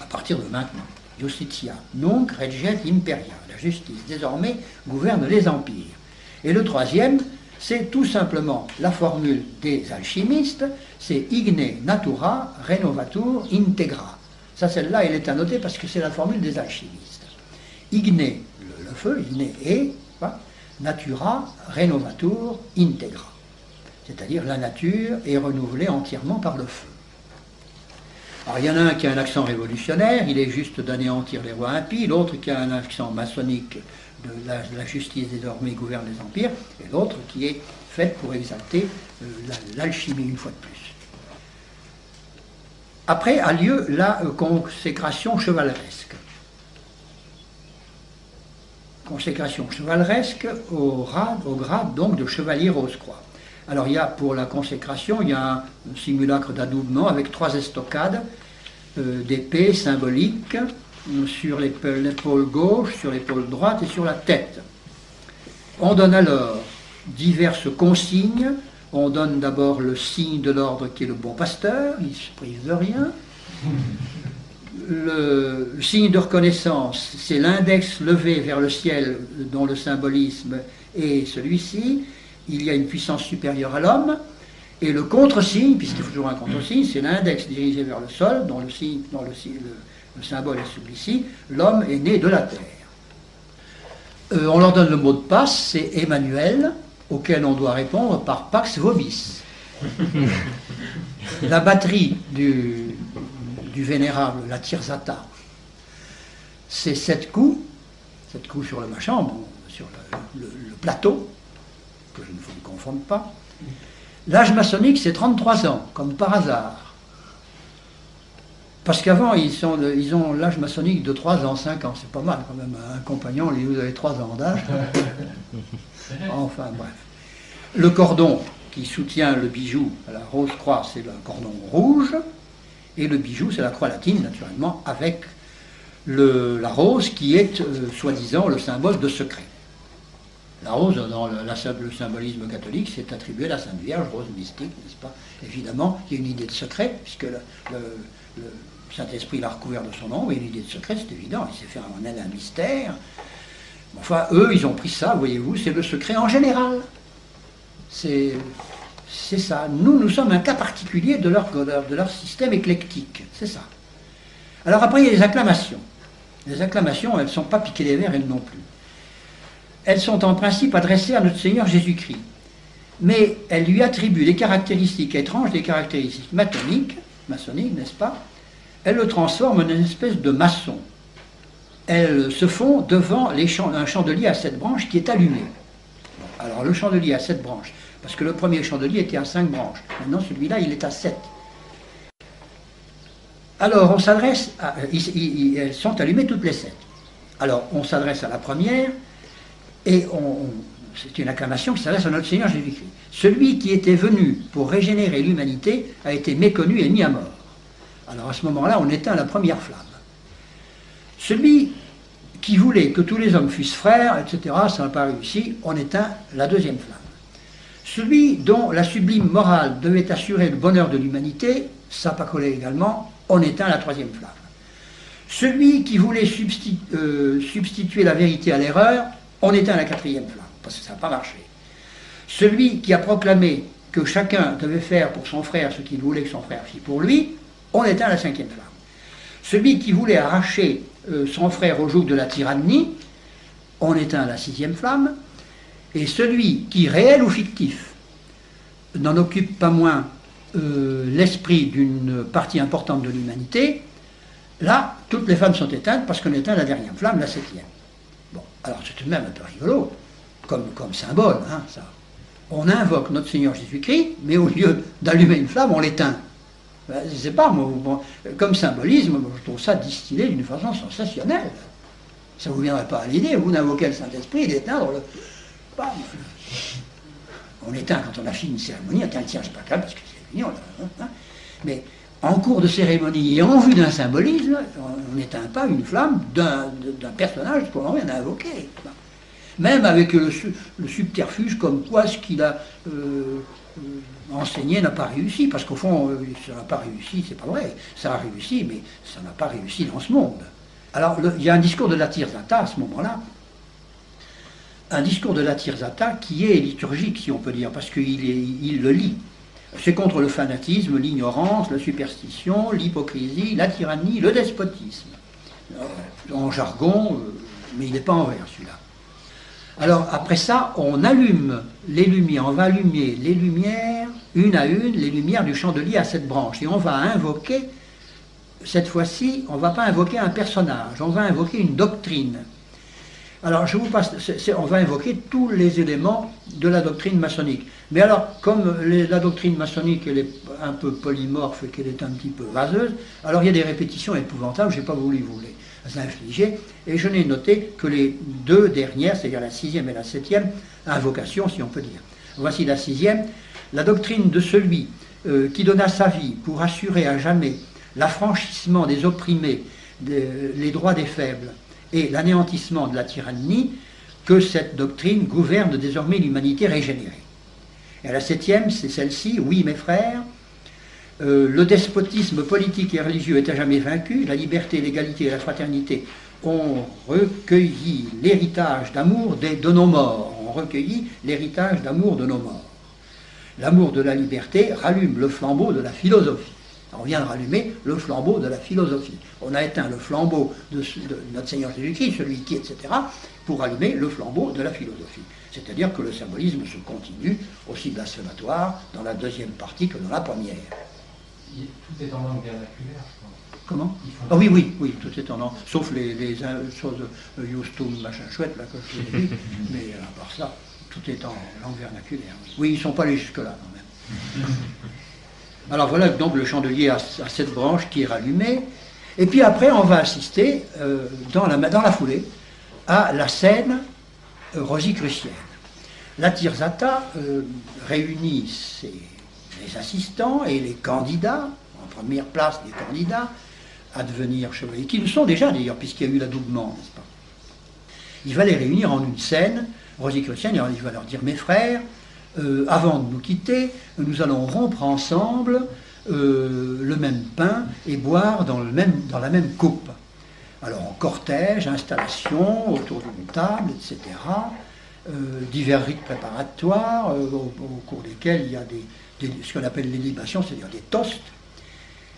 À partir de maintenant. Justitia nunc reget imperia. La justice désormais gouverne les empires. Et le troisième, c'est tout simplement la formule des alchimistes, c'est igne natura renovatur integra. Ça, celle-là, elle est à noter parce que c'est la formule des alchimistes. Igne, le feu, igne et, natura renovatur integra. C'est-à-dire la nature est renouvelée entièrement par le feu. Alors il y en a un qui a un accent révolutionnaire, il est juste d'anéantir les rois impies, l'autre qui a un accent maçonnique, de la justice désormais gouverne les empires, et l'autre qui est faite pour exalter l'alchimie une fois de plus. Après a lieu la consécration chevaleresque. Consécration chevaleresque au grade donc de chevalier Rose-Croix. Alors il y a pour la consécration, il y a un simulacre d'adoubement avec 3 estocades d'épée symboliques sur l'épaule gauche, sur l'épaule droite et sur la tête. On donne alors diverses consignes. On donne d'abord le signe de l'ordre qui est le bon pasteur, il ne se prive de rien. Le signe de reconnaissance, c'est l'index levé vers le ciel dont le symbolisme est celui-ci. Il y a une puissance supérieure à l'homme. Et le contre-signe, puisqu'il faut toujours un contre-signe, c'est l'index dirigé vers le sol, dont le symbole est celui-ci. L'homme est né de la terre. On leur donne le mot de passe, c'est Emmanuel, auquel on doit répondre par Pax Vobis. La batterie du vénérable, la Tirzata, c'est 7 coups sur le machin, bon, sur le plateau, que je ne vous confonde pas. L'âge maçonnique, c'est 33 ans, comme par hasard. Parce qu'avant, ils ont l'âge maçonnique de 3 ans, 5 ans, c'est pas mal quand même. Un compagnon, lui, vous avez 3 ans d'âge. Enfin, bref. Le cordon qui soutient le bijou à la Rose-Croix, c'est le cordon rouge. Et le bijou, c'est la croix latine, naturellement, avec la rose qui est, soi-disant, le symbole de secret. La rose, dans le symbolisme catholique, c'est attribué à la Sainte Vierge, rose mystique, n'est-ce pas? Évidemment, il y a une idée de secret, puisque le Saint-Esprit l'a recouvert de son nom, et une idée de secret, c'est évident, il s'est fait en elle un mystère. Enfin, eux, ils ont pris ça, voyez-vous, c'est le secret en général. C'est ça. Nous sommes un cas particulier de leur système éclectique, c'est ça. Alors après, il y a les acclamations. Les acclamations, elles ne sont pas piquées des verres, elles non plus. Elles sont en principe adressées à notre Seigneur Jésus-Christ. Mais elles lui attribuent des caractéristiques étranges, des caractéristiques maçonniques, n'est-ce pas? Elles le transforment en une espèce de maçon. Elles se font devant un chandelier à 7 branches qui est allumé. Bon, alors le chandelier à 7 branches, parce que le premier chandelier était à 5 branches. Maintenant celui-là, il est à 7. Alors on s'adresse à... elles sont allumées toutes les 7. Alors on s'adresse à la première, et c'est une acclamation qui s'adresse à notre Seigneur Jésus-Christ. Celui qui était venu pour régénérer l'humanité a été méconnu et mis à mort. Alors à ce moment-là, on éteint la première flamme. Celui qui voulait que tous les hommes fussent frères, etc., ça n'a pas réussi, on éteint la deuxième flamme. Celui dont la sublime morale devait assurer le bonheur de l'humanité, ça n'a pas collé également, on éteint la troisième flamme. Celui qui voulait substituer la vérité à l'erreur, on éteint la quatrième flamme, parce que ça n'a pas marché. Celui qui a proclamé que chacun devait faire pour son frère ce qu'il voulait que son frère fît pour lui, on éteint la cinquième flamme. Celui qui voulait arracher son frère au joug de la tyrannie, on éteint la sixième flamme. Et celui qui, réel ou fictif, n'en occupe pas moins l'esprit d'une partie importante de l'humanité, là, toutes les flammes sont éteintes parce qu'on éteint la dernière flamme, la septième. Bon, alors c'est tout de même un peu rigolo, comme symbole, hein, ça. On invoque notre Seigneur Jésus-Christ, mais au lieu d'allumer une flamme, on l'éteint. Ben, je ne sais pas, moi, bon, comme symbolisme, je trouve ça distillé d'une façon sensationnelle. Ça ne vous viendrait pas à l'idée, vous n'invoquez le Saint-Esprit, d'éteindre le... Bam. On éteint quand on a fini une cérémonie, tiens, c'est pas grave, parce que c'est fini, mais en cours de cérémonie et en vue d'un symbolisme, on n'éteint pas une flamme d'un personnage qu'on a invoqué. Même avec le subterfuge comme quoi ce qu'il a enseigné n'a pas réussi, parce qu'au fond, ça n'a pas réussi, c'est pas vrai, ça a réussi, mais ça n'a pas réussi dans ce monde. Alors, il y a un discours de la Tirzata à ce moment-là, un discours de la Tirzata qui est liturgique, si on peut dire, parce qu'il le lit. C'est contre le fanatisme, l'ignorance, la superstition, l'hypocrisie, la tyrannie, le despotisme. En jargon, mais il n'est pas en vers celui-là. Alors après ça, on allume les lumières, on va allumer les lumières, une à une, les lumières du chandelier à 7 branches. Et on va invoquer, cette fois-ci, on ne va pas invoquer un personnage, on va invoquer une doctrine. Alors je vous passe, on va invoquer tous les éléments de la doctrine maçonnique. Mais alors, comme la doctrine maçonnique, elle est un peu polymorphe et qu'elle est un petit peu vaseuse, alors il y a des répétitions épouvantables, je n'ai pas voulu vous les infliger, et je n'ai noté que les deux dernières, c'est-à-dire la sixième et la septième invocation, si on peut dire. Voici la sixième. La doctrine de celui qui donna sa vie pour assurer à jamais l'affranchissement des opprimés, les droits des faibles et l'anéantissement de la tyrannie, que cette doctrine gouverne désormais l'humanité régénérée. Et la septième, c'est celle-ci. Oui, mes frères, le despotisme politique et religieux est à jamais vaincu, la liberté, l'égalité et la fraternité ont recueilli l'héritage d'amour de nos morts. On recueilli l'héritage d'amour de nos morts. L'amour de la liberté rallume le flambeau de la philosophie. On vient de rallumer le flambeau de la philosophie. On a éteint le flambeau de notre Seigneur Jésus-Christ, celui qui, etc., pour allumer le flambeau de la philosophie. C'est-à-dire que le symbolisme se continue, aussi blasphématoire, dans la deuxième partie que dans la première. Tout est en langue vernaculaire, je pense. Comment? Ah oui, oui, oui, tout est en langue, sauf les choses Justum, machin chouette, là, que je vous ai dit, mais à part ça, tout est en langue vernaculaire. Oui, ils ne sont pas allés jusque-là, quand même. Alors voilà donc le chandelier à 7 branches qui est rallumé, et puis après on va assister, dans la foulée, à la scène rosicrucienne. La Tirzata réunit les assistants et les candidats, en première place les candidats, à devenir chevaliers, qui le sont déjà d'ailleurs, puisqu'il y a eu l'adoubement, n'est-ce pas? Il va les réunir en une scène rosicrucienne, et il va leur dire, mes frères, avant de nous quitter, nous allons rompre ensemble le même pain et boire dans la même coupe. Alors en cortège, installation, autour d'une table, etc., divers rites préparatoires au cours desquels il y a ce qu'on appelle les libations, c'est-à-dire des toasts.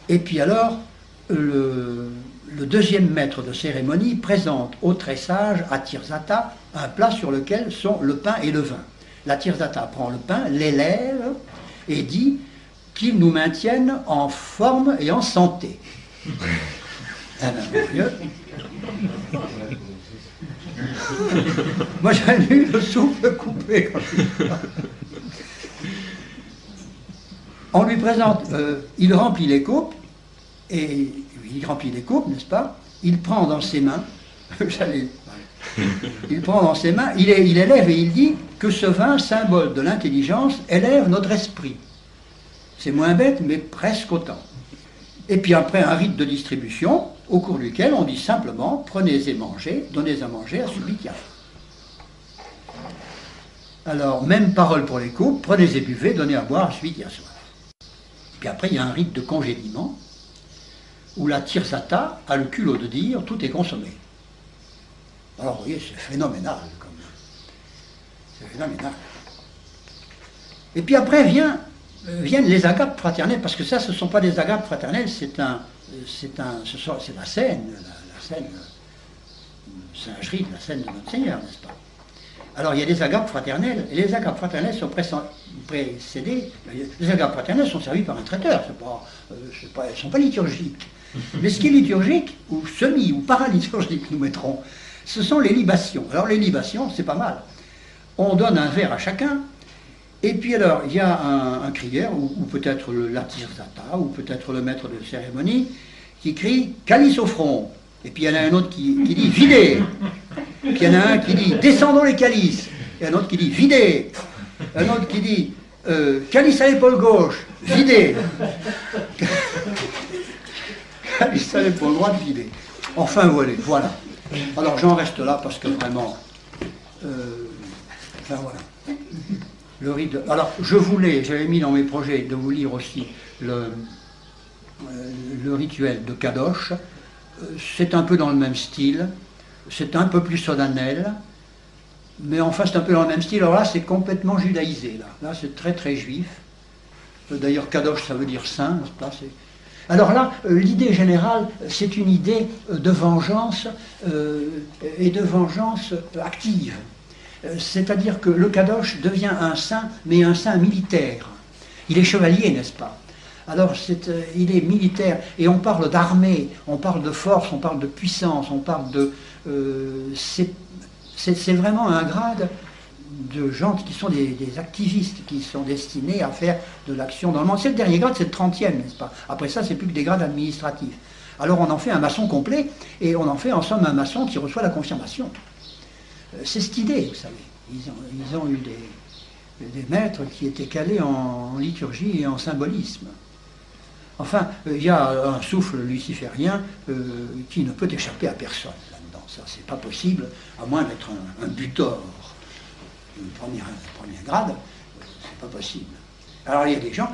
Et puis alors, le deuxième maître de cérémonie présente au très sage, à Tirzata, un plat sur lequel sont le pain et le vin. La Tirzata prend le pain, l'élève et dit qu'il nous maintienne en forme et en santé. Ah ben, mon Dieu. Moi j'ai eu le souffle coupé. On lui présente, il remplit les coupes, et il remplit les coupes, n'est-ce pas? Il prend dans ses mains, il prend dans ses mains, il élève et il dit que ce vin, symbole de l'intelligence, élève notre esprit. C'est moins bête, mais presque autant. Et puis après un rite de distribution, au cours duquel on dit simplement, prenez et mangez, donnez à manger à celui qui a faim. Alors, même parole pour les coupes, prenez et buvez, donnez à boire à celui qui a soif. Puis après, il y a un rite de congédiement, où la Tirzata a le culot de dire, tout est consommé. Alors, vous voyez, c'est phénoménal, C'est phénoménal. Et puis après viennent les agapes fraternelles, parce que ça, ce ne sont pas des agapes fraternelles, c'est la scène, la scène singerie de la scène de notre Seigneur, n'est-ce pas? Alors il y a des agapes fraternelles, et les agapes fraternelles sont précédées. Les agapes fraternelles sont servies par un traiteur, elles ne sont pas liturgiques. Mais ce qui est liturgique, ou semi, ou paraliturgique, nous mettrons, ce sont les libations. Alors les libations, c'est pas mal. On donne un verre à chacun, et puis alors il y a un crieur, ou peut-être l'artisata, ou peut-être le maître de cérémonie, qui crie « calice au front ». Et puis il y en a un autre qui dit « videz ». Puis il y en a un qui dit « descendons les calices ». Et un autre qui dit « videz ». Un autre qui dit « calice à l'épaule gauche, videz ». Calice à l'épaule droite, videz. Enfin voilà. Alors j'en reste là parce que vraiment... enfin voilà. Le rite alors j'avais mis dans mes projets de vous lire aussi le rituel de Kadosh. C'est un peu dans le même style, c'est un peu plus solennel, mais enfin c'est un peu dans le même style. Alors là c'est complètement judaïsé, là c'est très très juif. D'ailleurs Kadosh ça veut dire saint, n'est-ce pas? Alors là, l'idée générale, c'est une idée de vengeance et de vengeance active. C'est-à-dire que le Kadosh devient un saint, mais un saint militaire. Il est chevalier, n'est-ce pas? Alors, il est militaire, et on parle d'armée, on parle de force, on parle de puissance, on parle de... c'est vraiment un grade de gens qui sont des activistes, qui sont destinés à faire de l'action dans le monde. C'est le dernier grade, c'est le 30e, n'est-ce pas? Après ça, c'est plus que des grades administratifs. Alors on en fait un maçon complet, et on en fait en somme un maçon qui reçoit la confirmation. C'est cette idée, vous savez. Ils ont eu des maîtres qui étaient calés en liturgie et en symbolisme. Enfin, il y a un souffle luciférien qui ne peut échapper à personne là-dedans. Ça, c'est pas possible, à moins d'être un butor du premier grade, c'est pas possible. Alors il y a des gens,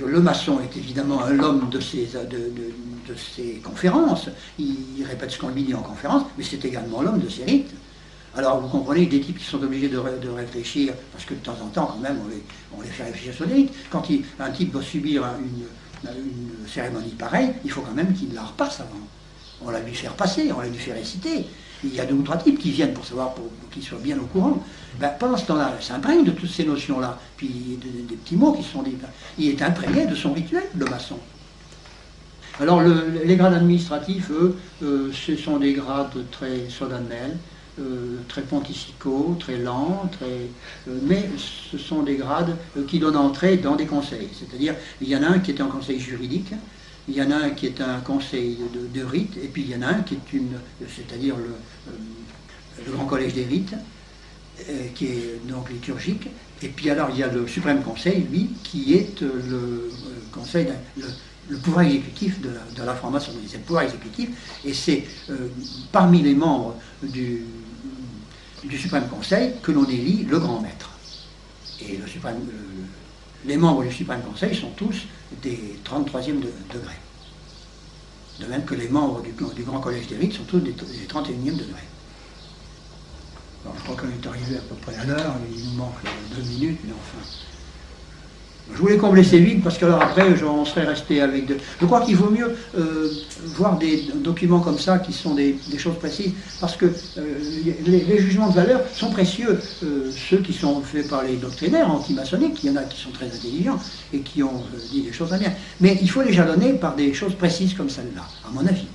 le maçon est évidemment l'homme de ces conférences, il répète ce qu'on lui dit en conférence, mais c'est également l'homme de ses rites. Alors vous comprenez que des types qui sont obligés de réfléchir, parce que de temps en temps quand même on les fait réfléchir sur des rites, quand un type doit subir une cérémonie pareille, il faut quand même qu'il la repasse avant. On la lui fait repasser, on la lui fait réciter. Il y a 2 ou 3 types qui viennent pour savoir, pour qu'ils soient bien au courant. Ben, pendant ce temps-là, il s'imprègne de toutes ces notions-là. Puis des petits mots qui sont dits. Il est imprégné de son rituel, le maçon. Alors les grades administratifs, eux, ce sont des grades très solennels, très pontificaux, très lents, mais ce sont des grades qui donnent entrée dans des conseils. C'est-à-dire, il y en a un qui est un conseil juridique, il y en a un qui est un conseil de rite, et puis il y en a un qui est c'est-à-dire le Grand Collège des rites, qui est donc liturgique, et puis alors il y a le Suprême Conseil, lui, qui est le conseil, le pouvoir exécutif de la franc-maçonnerie. C'est le pouvoir exécutif, et c'est parmi les membres du Suprême Conseil que l'on élit le grand maître. Et les membres du Suprême Conseil sont tous des 33e degrés. De même que les membres du Grand Collège des rites sont tous des 31e degrés. Alors, je crois qu'on est arrivé à peu près à l'heure, il nous manque 2 minutes, mais enfin... Je voulais combler ces vides parce que alors après on serait resté avec Je crois qu'il vaut mieux voir des documents comme ça qui sont des choses précises parce que les jugements de valeur sont précieux. Ceux qui sont faits par les doctrinaires anti-maçonniques, il y en a qui sont très intelligents et qui ont dit des choses très bien. Mais il faut les jalonner par des choses précises comme celle-là, à mon avis.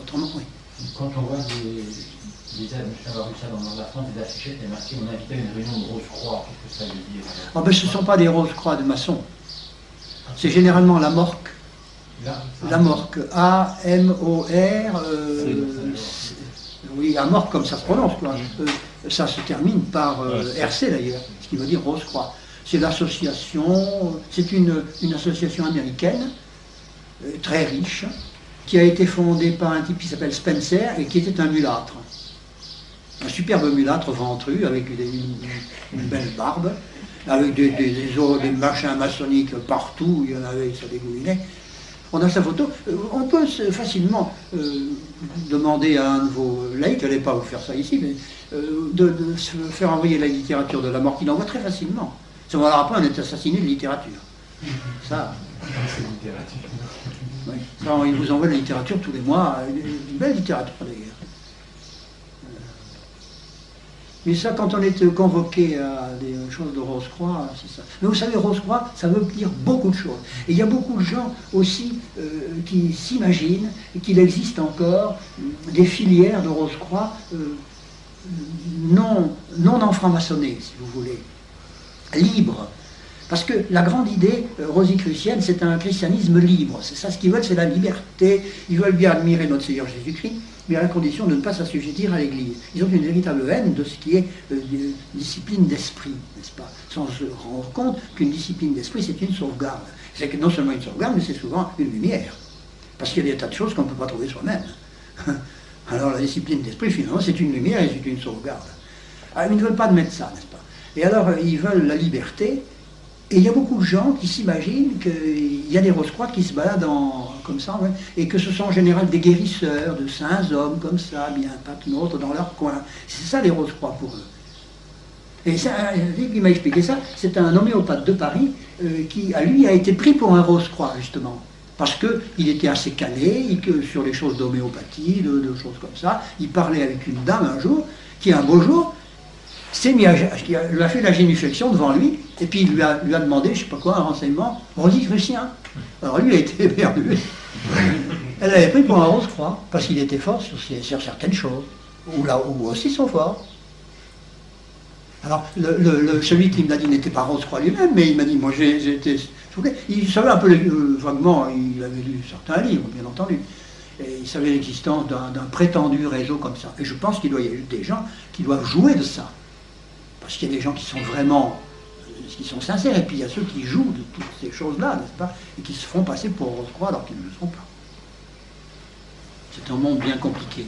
Autrement, oui. Quand on voit je sais avoir vu ça dans la France, des affichettes, il y a marqué on invitait à une réunion de Rose-Croix. Qu'est-ce que ça veut dire? Ah ben ce ne sont pas des Rose-Croix de maçons. C'est généralement la morque. La morque. A-M-O-R. Oui, la morque comme ça se prononce, quoi. Ça se termine par RC d'ailleurs, ce qui veut dire Rose-Croix. C'est l'association, c'est une association américaine, très riche, qui a été fondée par un type qui s'appelle Spencer et qui était un mulâtre. Un superbe mulâtre ventru avec une belle barbe, avec des machins maçonniques partout, il y en avait, ça dégoulinait. on a sa photo. On peut facilement demander à un de vos laïcs, je n'allais pas vous faire ça ici, mais de se faire envoyer la littérature de la mort qu'il envoie très facilement. Ça ne vaudra pas un assassiné de littérature. Ça. C'est littérature. Oui. Ça, il vous envoie de la littérature tous les mois, une belle littérature d'ailleurs. Mais ça, quand on est convoqué à des choses de Rose-Croix, c'est ça. Mais vous savez, Rose-Croix, ça veut dire beaucoup de choses. Et il y a beaucoup de gens aussi qui s'imaginent qu'il existe encore des filières de Rose-Croix non enfranc-maçonnées, si vous voulez, libres. Parce que la grande idée rosicrucienne, c'est un christianisme libre. C'est ça ce qu'ils veulent, c'est la liberté. Ils veulent bien admirer notre Seigneur Jésus-Christ, mais à la condition de ne pas s'assujettir à l'Église. Ils ont une véritable haine de ce qui est discipline d'esprit, n'est-ce pas? Sans se rendre compte qu'une discipline d'esprit, c'est une sauvegarde. C'est que non seulement une sauvegarde, mais c'est souvent une lumière. Parce qu'il y a des tas de choses qu'on ne peut pas trouver soi-même. Alors la discipline d'esprit, finalement, c'est une lumière et c'est une sauvegarde. Alors, ils ne veulent pas admettre ça, n'est-ce pas? Et alors, ils veulent la liberté. Et il y a beaucoup de gens qui s'imaginent qu'il y a des Rose-Croix qui se baladent comme ça, ouais, et que ce sont en général des guérisseurs, de saints hommes comme ça, bien pas qu'une autre dans leur coin. C'est ça les Rose-Croix pour eux. Et ça, il m'a expliqué ça, c'est un homéopathe de Paris qui, lui, a été pris pour un Rose-Croix, justement. Parce qu'il était assez calé sur les choses d'homéopathie, de choses comme ça. Il parlait avec une dame un jour, qui un beau jour, lui a fait la génuflexion devant lui, et puis il lui a demandé, je ne sais pas quoi, un renseignement rosicrucien. Alors lui a été perdu. Elle l'avait pris pour un Rose-Croix, parce qu'il était fort sur certaines choses, ou aussi sont forts. Alors, celui qui me l'a dit n'était pas Rose-Croix lui-même, mais il m'a dit, moi j'ai été... Il savait un peu vaguement, il avait lu certains livres, bien entendu. Et il savait l'existence d'un prétendu réseau comme ça. Et je pense qu'il doit y avoir des gens qui doivent jouer de ça. Parce qu'il y a des gens qui sont vraiment, qui sont sincères, et puis il y a ceux qui jouent de toutes ces choses-là, n'est-ce pas, et qui se font passer pour Rose-Croix alors qu'ils ne le sont pas. C'est un monde bien compliqué.